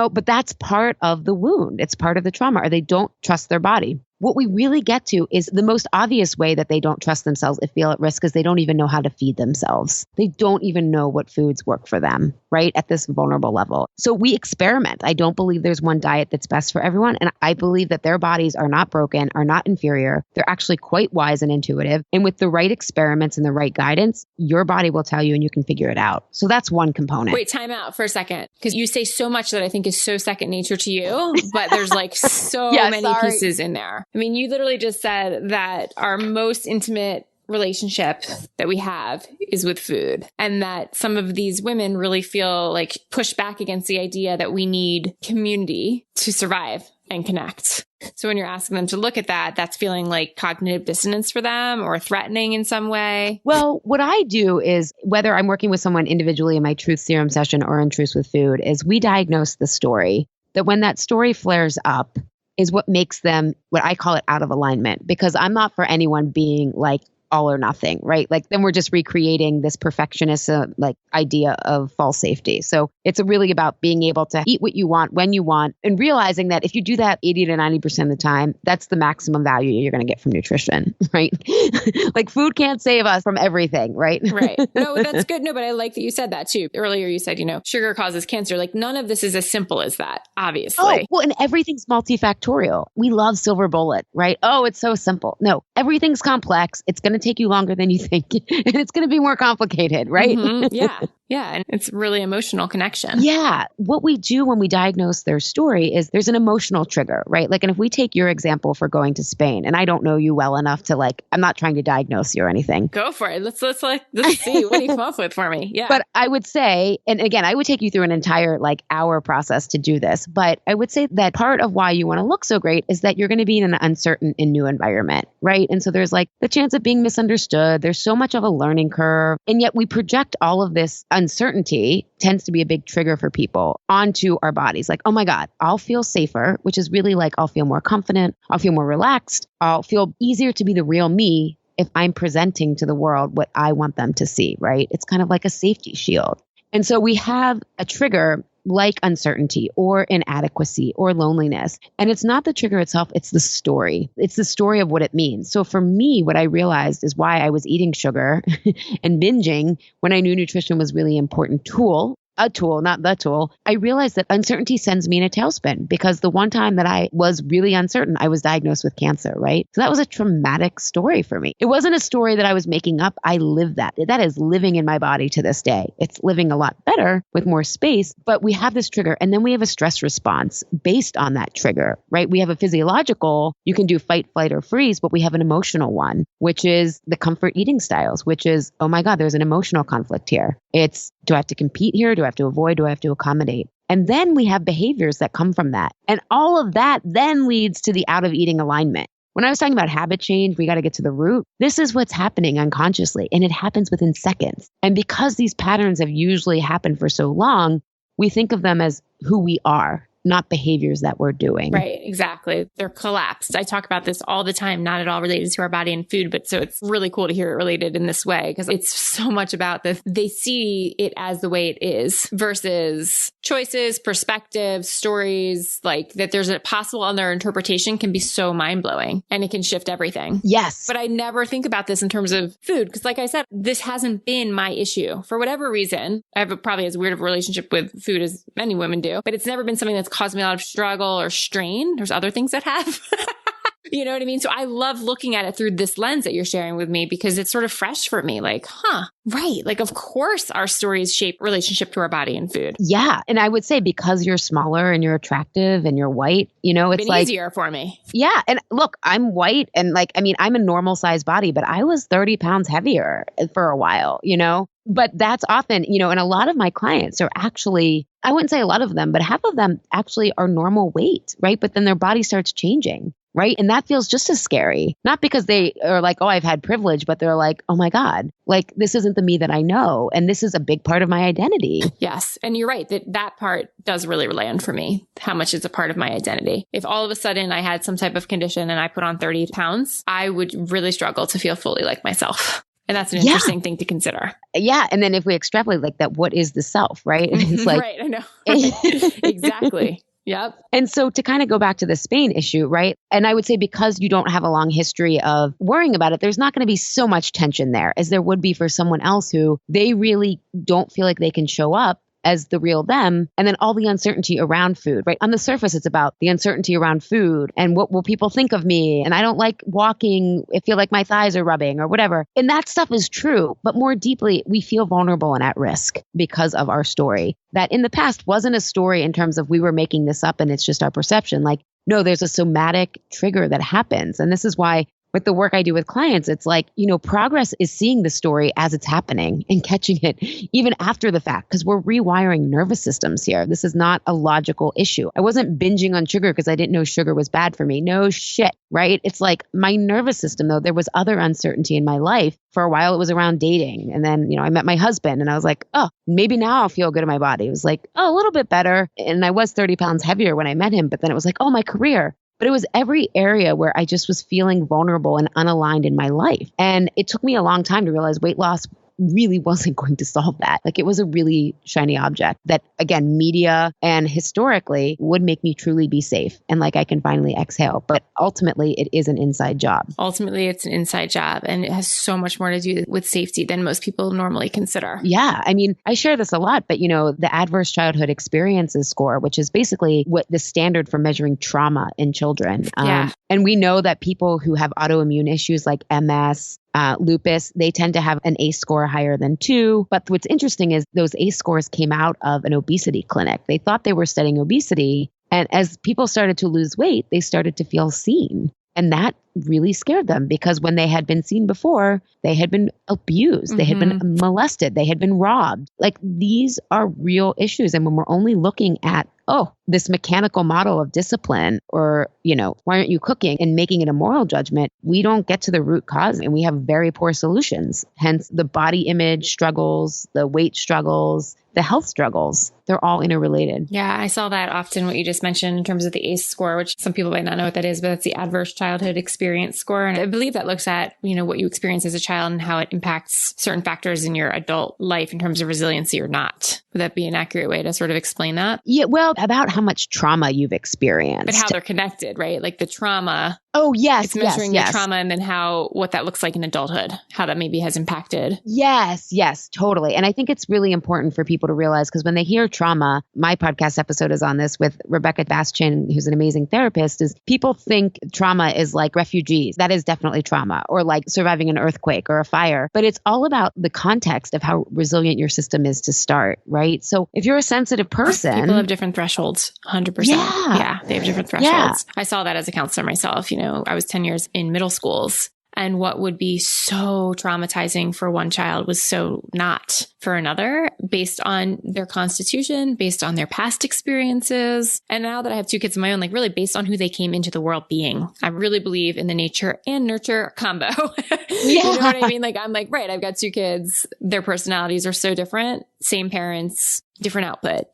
but that's part of the wound. It's part of the trauma, or they don't trust their body. What we really get to is the most obvious way that they don't trust themselves and feel at risk is they don't even know how to feed themselves. They don't even know what foods work for them, right? At this vulnerable level. So we experiment. I don't believe there's one diet that's best for everyone. And I believe that their bodies are not broken, are not inferior. They're actually quite wise and intuitive. And with the right experiments and the right guidance, your body will tell you and you can figure it out. So that's one component. Wait, time out for a second. Because you say so much that I think is so second nature to you, but there's like so many pieces in there. I mean, you literally just said that our most intimate relationship that we have is with food, and that some of these women really feel like push back against the idea that we need community to survive and connect. So when you're asking them to look at that, that's feeling like cognitive dissonance for them or threatening in some way. Well, what I do is, whether I'm working with someone individually in my truth serum session or in Truth with Food, is we diagnose the story. That when that story flares up is what makes them, what I call it, out of alignment. Because I'm not for anyone being like all or nothing, right? Like then we're just recreating this perfectionist like idea of false safety. So it's really about being able to eat what you want when you want, and realizing that if you do that 80 to 90% of the time, that's the maximum value you're going to get from nutrition, right? Like food can't save us from everything, right? Right. No, that's good. No, but I like that you said that too. Earlier you said, sugar causes cancer. Like none of this is as simple as that, obviously. Oh, well, and everything's multifactorial. We love silver bullet, right? Oh, it's so simple. No, everything's complex. It's going to take you longer than you think, and it's going to be more complicated, right? Mm-hmm. Yeah. Yeah. And it's really emotional connection. Yeah. What we do when we diagnose their story is there's an emotional trigger, right? Like, and if we take your example for going to Spain, and I don't know you well enough to I'm not trying to diagnose you or anything. Go for it. Let's see. What do you come up with for me? Yeah. But I would say, and again, I would take you through an entire hour process to do this, but I would say that part of why you want to look so great is that you're going to be in an uncertain and new environment, right? And so there's the chance of being misunderstood. There's so much of a learning curve. And yet we project all of this uncertainty, tends to be a big trigger for people, onto our bodies. Like, oh my God, I'll feel safer, which is really I'll feel more confident. I'll feel more relaxed. I'll feel easier to be the real me if I'm presenting to the world what I want them to see, right? It's kind of like a safety shield. And so we have a trigger like uncertainty or inadequacy or loneliness. And it's not the trigger itself, it's the story. It's the story of what it means. So for me, what I realized is why I was eating sugar and binging when I knew nutrition was really important a tool, not the tool. I realized that uncertainty sends me in a tailspin, because the one time that I was really uncertain, I was diagnosed with cancer, right? So that was a traumatic story for me. It wasn't a story that I was making up. I lived that. That is living in my body to this day. It's living a lot better with more space, but we have this trigger, and then we have a stress response based on that trigger, right? We have a physiological, you can do fight, flight, or freeze, but we have an emotional one, which is the comfort eating styles, which is, oh my God, there's an emotional conflict here. It's, do I have to compete here? Do I have to avoid? Do I have to accommodate? And then we have behaviors that come from that. And all of that then leads to the out of eating alignment. When I was talking about habit change, we got to get to the root. This is what's happening unconsciously, and it happens within seconds. And because these patterns have usually happened for so long, we think of them as who we are, not behaviors that we're doing. Right, exactly. They're collapsed. I talk about this all the time, not at all related to our body and food, but so it's really cool to hear it related in this way, because it's so much about they see it as the way it is versus choices, perspectives, stories, that there's a possible other interpretation can be so mind-blowing, and it can shift everything. Yes. But I never think about this in terms of food, because like I said, this hasn't been my issue. For whatever reason, I have probably as weird of a relationship with food as many women do, but it's never been something that's caused me a lot of struggle or strain. There's other things that have. You know what I mean? So I love looking at it through this lens that you're sharing with me because it's sort of fresh for me. Like, right. Like, of course, our stories shape relationship to our body and food. Yeah. And I would say because you're smaller and you're attractive and you're white, it's been like easier for me. Yeah. And look, I'm white and I'm a normal sized body, but I was 30 pounds heavier for a while, But that's often, and a lot of my clients are actually, I wouldn't say a lot of them, but half of them actually are normal weight, right? But then their body starts changing, right? And that feels just as scary. Not because they are like, oh, I've had privilege, but they're like, oh my God, like this isn't the me that I know. And this is a big part of my identity. Yes. And you're right that part does really land for me, how much is a part of my identity. If all of a sudden I had some type of condition and I put on 30 pounds, I would really struggle to feel fully like myself. And that's an interesting thing to consider. Yeah. And then if we extrapolate like that, what is the self, right? And it's like, right. I know. Right. Exactly. Yep. And so to kind of go back to the Spain issue, right? And I would say because you don't have a long history of worrying about it, there's not going to be so much tension there as there would be for someone else who they really don't feel like they can show up as the real them. And then all the uncertainty around food, right? On the surface, it's about the uncertainty around food and what will people think of me? And I don't like walking. I feel like my thighs are rubbing or whatever. And that stuff is true. But more deeply, we feel vulnerable and at risk because of our story that in the past wasn't a story in terms of we were making this up and it's just our perception. Like, no, there's a somatic trigger that happens. And this is why with the work I do with clients, it's like, progress is seeing the story as it's happening and catching it even after the fact, because we're rewiring nervous systems here. This is not a logical issue. I wasn't binging on sugar because I didn't know sugar was bad for me. No shit, right? It's like my nervous system, though, there was other uncertainty in my life. For a while, it was around dating. And then, I met my husband and I was like, oh, maybe now I'll feel good in my body. It was like, oh, a little bit better. And I was 30 pounds heavier when I met him. But then it was like, oh, my career. But it was every area where I just was feeling vulnerable and unaligned in my life. And it took me a long time to realize weight loss really wasn't going to solve that. Like it was a really shiny object that, again, media and historically would make me truly be safe and like I can finally exhale. But ultimately, it is an inside job. Ultimately, it's an inside job and it has so much more to do with safety than most people normally consider. Yeah. I mean, I share this a lot, but the Adverse Childhood Experiences score, which is basically what the standard for measuring trauma in children. And we know that people who have autoimmune issues like MS, lupus, they tend to have an ACE score higher than 2. But what's interesting is those ACE scores came out of an obesity clinic. They thought they were studying obesity. And as people started to lose weight, they started to feel seen. And that really scared them because when they had been seen before, they had been abused, they had been molested, they had been robbed. Like these are real issues. And when we're only looking at, this mechanical model of discipline or, why aren't you cooking and making it a moral judgment, we don't get to the root cause and we have very poor solutions. Hence the body image struggles, the weight struggles, the health struggles, they're all interrelated. Yeah, I saw that often, what you just mentioned in terms of the ACE score, which some people might not know what that is, but it's the Adverse Childhood Experience score. And I believe that looks at, what you experience as a child and how it impacts certain factors in your adult life in terms of resiliency or not. Would that be an accurate way to sort of explain that? Yeah, well, about how much trauma you've experienced. But how they're connected, right? Like the trauma. Oh, yes. It's measuring the trauma and then what that looks like in adulthood, how that maybe has impacted. Yes, totally. And I think it's really important for people to realize because when they hear trauma, my podcast episode is on this with Rebecca Bastian, who's an amazing therapist, is people think trauma is like refugees. That is definitely trauma or like surviving an earthquake or a fire. But it's all about the context of how resilient your system is to start, right? So if you're a sensitive person. People have different thresholds, 100%. Yeah, they have different thresholds. Yeah. I saw that as a counselor myself. I was 10 years in middle schools. And what would be so traumatizing for one child was so not for another, based on their constitution, based on their past experiences. And now that I have 2 kids of my own, like really based on who they came into the world being. I really believe in the nature and nurture combo. You know what I mean? Like, I'm like, right, I've got 2 kids. Their personalities are so different. Same parents, different output.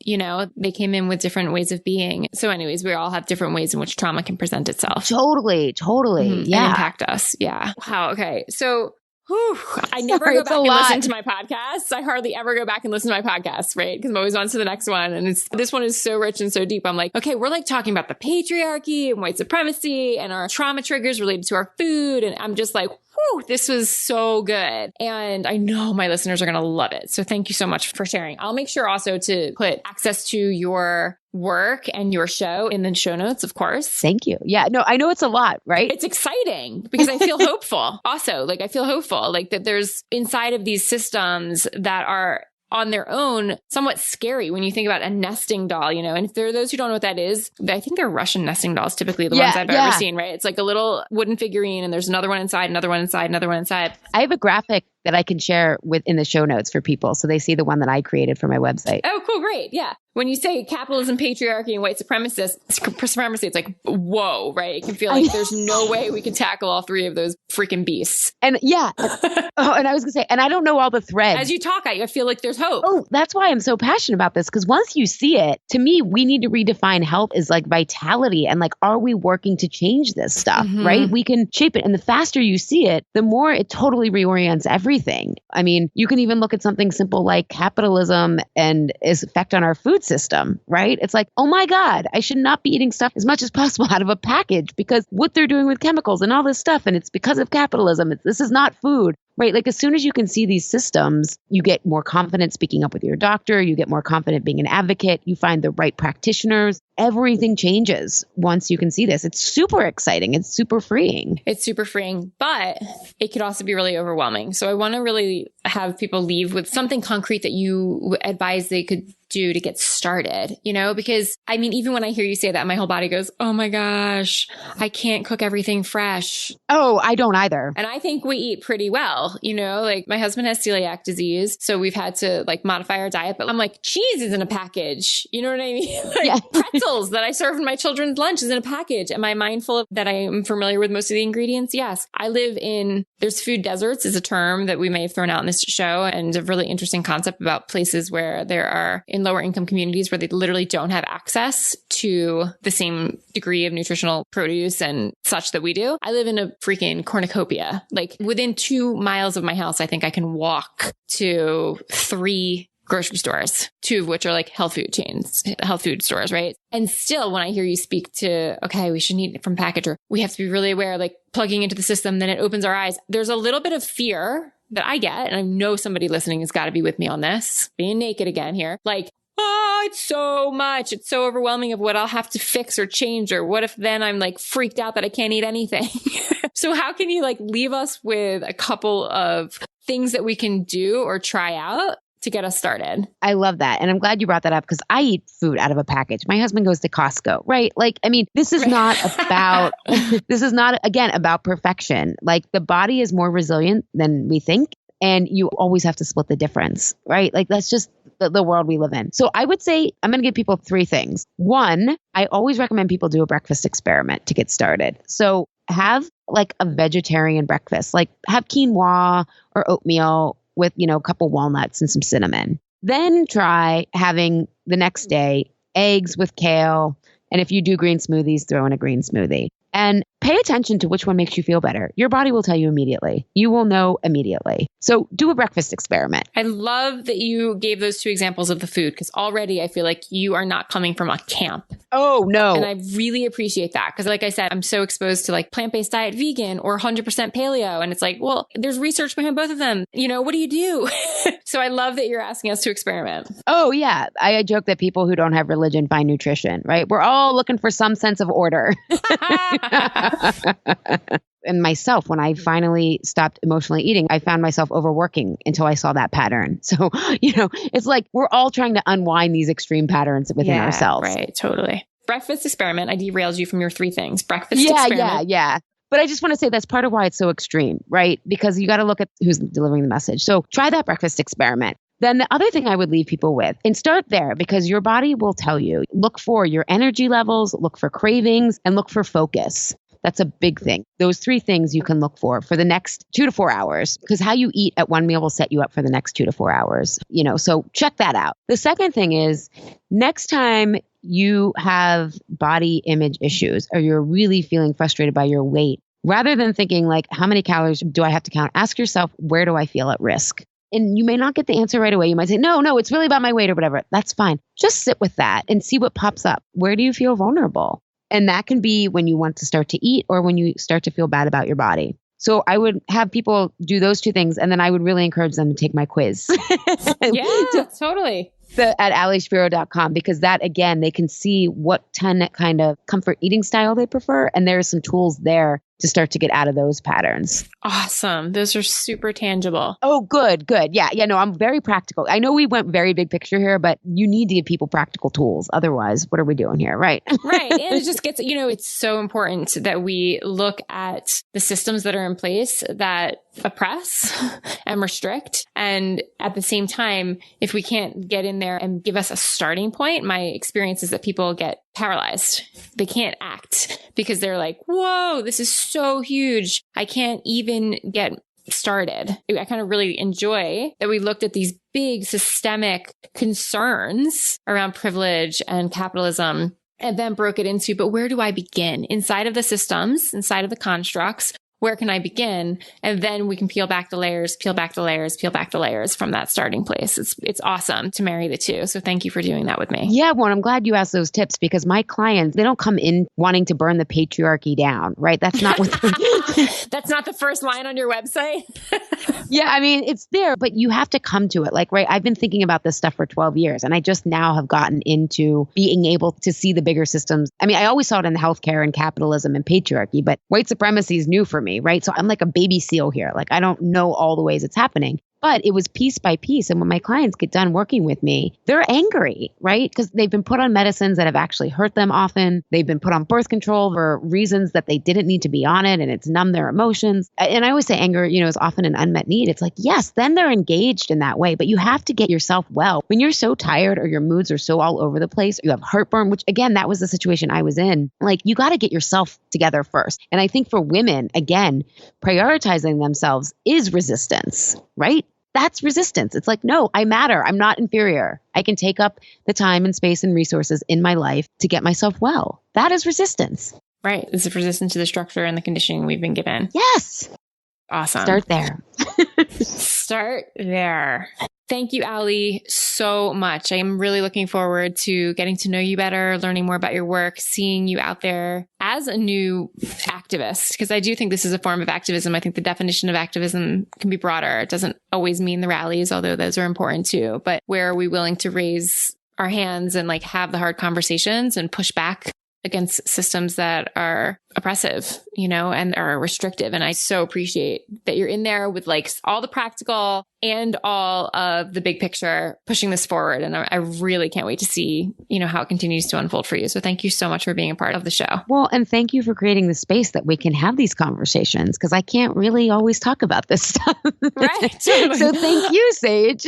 They came in with different ways of being. So anyways, we all have different ways in which trauma can present itself. Totally. Yeah. And impact us. Yeah. Wow. Okay. So I never go back and listen to my podcasts. I hardly ever go back and listen to my podcasts, right? Because I'm always on to the next one. And this one is so rich and so deep. I'm like, okay, we're like talking about the patriarchy and white supremacy and our trauma triggers related to our food. And I'm just like, whew, this was so good. And I know my listeners are going to love it. So thank you so much for sharing. I'll make sure also to put access to your work and your show in the show notes, of course. Thank you. Yeah, no, I know it's a lot, right? It's exciting because I feel hopeful. Also, like I feel hopeful, like that there's inside of these systems that are on their own somewhat scary when you think about a nesting doll, you know, and if there are those who don't know what that is, I think they're Russian nesting dolls, typically the ones I've ever seen, right? It's like a little wooden figurine and there's another one inside, another one inside, another one inside. I have a graphic that I can share in the show notes for people so they see the one that I created for my website. Oh, cool. Great. Yeah. When you say capitalism, patriarchy, and white supremacy, it's like, whoa, right? It can feel like there's no way we can tackle all three of those freaking beasts. And yeah. And I was going to say, and I don't know all the threads. As you talk, I feel like there's hope. Oh, that's why I'm so passionate about this. Because once you see it, to me, we need to redefine help as like vitality. And like, are we working to change this stuff, right? We can shape it. And the faster you see it, the more it totally reorients everything. I mean, you can even look at something simple like capitalism and its effect on our food system, right? It's like, oh my God, I should not be eating stuff as much as possible out of a package because what they're doing with chemicals and all this stuff. And it's because of capitalism. This is not food. Right. Like as soon as you can see these systems, you get more confident speaking up with your doctor. You get more confident being an advocate. You find the right practitioners. Everything changes once you can see this. It's super exciting. It's super freeing. It's super freeing, but it could also be really overwhelming. So I want to really have people leave with something concrete that you advise they could do to get started, you know, because I mean, even when I hear you say that, my whole body goes, oh my gosh, I can't cook everything fresh. Oh, I don't either. And I think we eat pretty well, you know, like my husband has celiac disease. So we've had to like modify our diet, but I'm like, cheese is in a package. You know what I mean? Like pretzels that I serve in my children's lunch is in a package. Am I mindful of that? I am familiar with most of the ingredients. Yes. I live in, there's food deserts is a term that we may have thrown out in this show and a really interesting concept about places where there are in lower income communities where they literally don't have access to the same degree of nutritional produce and such that we do. I live in a freaking cornucopia. Like within 2 miles of my house, I think I can walk to 3 grocery stores, 2 of which are like health food stores, right? And still, when I hear you speak to, okay, we should eat it from package, or we have to be really aware, like plugging into the system, then it opens our eyes. There's a little bit of fear that I get, and I know somebody listening has got to be with me on this, being naked again here. Like, oh, it's so much. It's so overwhelming of what I'll have to fix or change, or what if then I'm like freaked out that I can't eat anything? So how can you like leave us with a couple of things that we can do or try out to get us started? I love that. And I'm glad you brought that up because I eat food out of a package. My husband goes to Costco, right? Like, I mean, this is not about, this is not, again, about perfection. Like the body is more resilient than we think. And you always have to split the difference, right? Like that's just the world we live in. So I would say I'm going to give people 3 things. 1, I always recommend people do a breakfast experiment to get started. So have like a vegetarian breakfast, like have quinoa or oatmeal with, you know, a couple walnuts and some cinnamon. Then try having the next day eggs with kale. And if you do green smoothies, throw in a green smoothie. And pay attention to which one makes you feel better. Your body will tell you immediately. You will know immediately. So do a breakfast experiment. I love that you gave those 2 examples of the food because already I feel like you are not coming from a camp. Oh, no. And I really appreciate that because like I said, I'm so exposed to like plant-based diet, vegan or 100% paleo. And it's like, well, there's research behind both of them. You know, what do you do? So I love that you're asking us to experiment. Oh, yeah. I joke that people who don't have religion find nutrition, right? We're all looking for some sense of order. And myself, when I finally stopped emotionally eating, I found myself overworking until I saw that pattern. So, you know, it's like we're all trying to unwind these extreme patterns within ourselves. Right. Totally. Breakfast experiment. I derailed you from your 3 things. Breakfast experiment. Yeah. But I just want to say that's part of why it's so extreme, right? Because you got to look at who's delivering the message. So try that breakfast experiment. Then the other thing I would leave people with, and start there because your body will tell you, look for your energy levels, look for cravings, and look for focus. That's a big thing. Those 3 things you can look for the next 2 to 4 hours, because how you eat at one meal will set you up for the next 2 to 4 hours. You know, so check that out. The second thing is next time you have body image issues or you're really feeling frustrated by your weight, rather than thinking like, how many calories do I have to count? Ask yourself, where do I feel at risk? And you may not get the answer right away. You might say, no, it's really about my weight or whatever. That's fine. Just sit with that and see what pops up. Where do you feel vulnerable? And that can be when you want to start to eat or when you start to feel bad about your body. So I would have people do those 2 things. And then I would really encourage them to take my quiz. Yeah, totally. at allyshapiro.com, because that, again, they can see what kind of comfort eating style they prefer. And there are some tools there to start to get out of those patterns. Awesome. Those are super tangible. Oh, good. Yeah. No, I'm very practical. I know we went very big picture here, but you need to give people practical tools. Otherwise, what are we doing here? Right. Right. And it just gets, it's so important that we look at the systems that are in place that oppress and restrict. And at the same time, if we can't get in there and give us a starting point, my experience is that people get paralyzed. They can't act because they're like, whoa, this is so huge. I can't even get started. I kind of really enjoy that we looked at these big systemic concerns around privilege and capitalism and then broke it into, but where do I begin? Inside of the systems, inside of the constructs, where can I begin? And then we can peel back the layers from that starting place. It's awesome to marry the two. So thank you for doing that with me. Yeah, well, I'm glad you asked those tips, because my clients, they don't come in wanting to burn the patriarchy down, right? That's not what That's not the first line on your website. Yeah, I mean, it's there, but you have to come to it. Like, right, I've been thinking about this stuff for 12 years, and I just now have gotten into being able to see the bigger systems. I mean, I always saw it in healthcare and capitalism and patriarchy, but white supremacy is new for me, right? So I'm like a baby seal here. Like, I don't know all the ways it's happening. But it was piece by piece. And when my clients get done working with me, they're angry, right? Because they've been put on medicines that have actually hurt them often. They've been put on birth control for reasons that they didn't need to be on it, and it's numbed their emotions. And I always say anger, is often an unmet need. It's like, yes, then they're engaged in that way. But you have to get yourself well. When you're so tired or your moods are so all over the place, you have heartburn, which again, that was the situation I was in. Like, you got to get yourself together first. And I think for women, again, prioritizing themselves is resistance, right? That's resistance. It's like, no, I matter. I'm not inferior. I can take up the time and space and resources in my life to get myself well. That is resistance. Right. This is resistance to the structure and the conditioning we've been given. Yes. Awesome. Start there. Start there. Thank you, Ally, so much. I am really looking forward to getting to know you better, learning more about your work, seeing you out there as a new activist, because I do think this is a form of activism. I think the definition of activism can be broader. It doesn't always mean the rallies, although those are important too. But where are we willing to raise our hands and have the hard conversations and push back against systems that are oppressive, and are restrictive. And I so appreciate that you're in there with all the practical and all of the big picture, pushing this forward. And I really can't wait to see, how it continues to unfold for you. So thank you so much for being a part of the show. Well, and thank you for creating the space that we can have these conversations, because I can't really always talk about this stuff. Right. So thank you, Sage.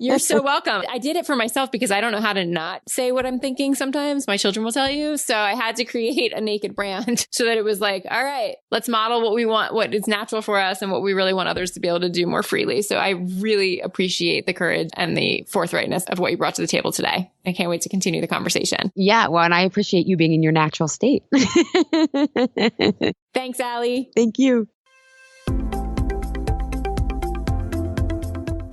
You're so welcome. I did it for myself because I don't know how to not say what I'm thinking sometimes. My children will tell you. So I had to create a naked brand so that it was like, all right, let's model what we want, what is natural for us and what we really want others to be able to do more freely. So I really appreciate the courage and the forthrightness of what you brought to the table today. I can't wait to continue the conversation. Yeah, well, and I appreciate you being in your natural state. Thanks, Ally. Thank you.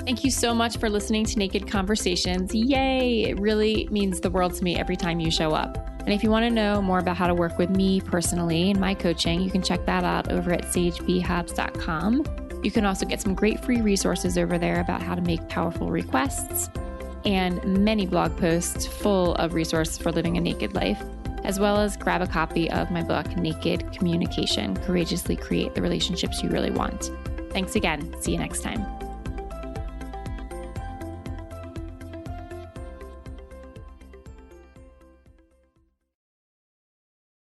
Thank you so much for listening to Naked Conversations. Yay! It really means the world to me every time you show up. And if you want to know more about how to work with me personally and my coaching, you can check that out over at sagebhobbs.com. You can also get some great free resources over there about how to make powerful requests and many blog posts full of resources for living a naked life, as well as grab a copy of my book, Naked Communication: Courageously Create the Relationships You Really Want. Thanks again. See you next time.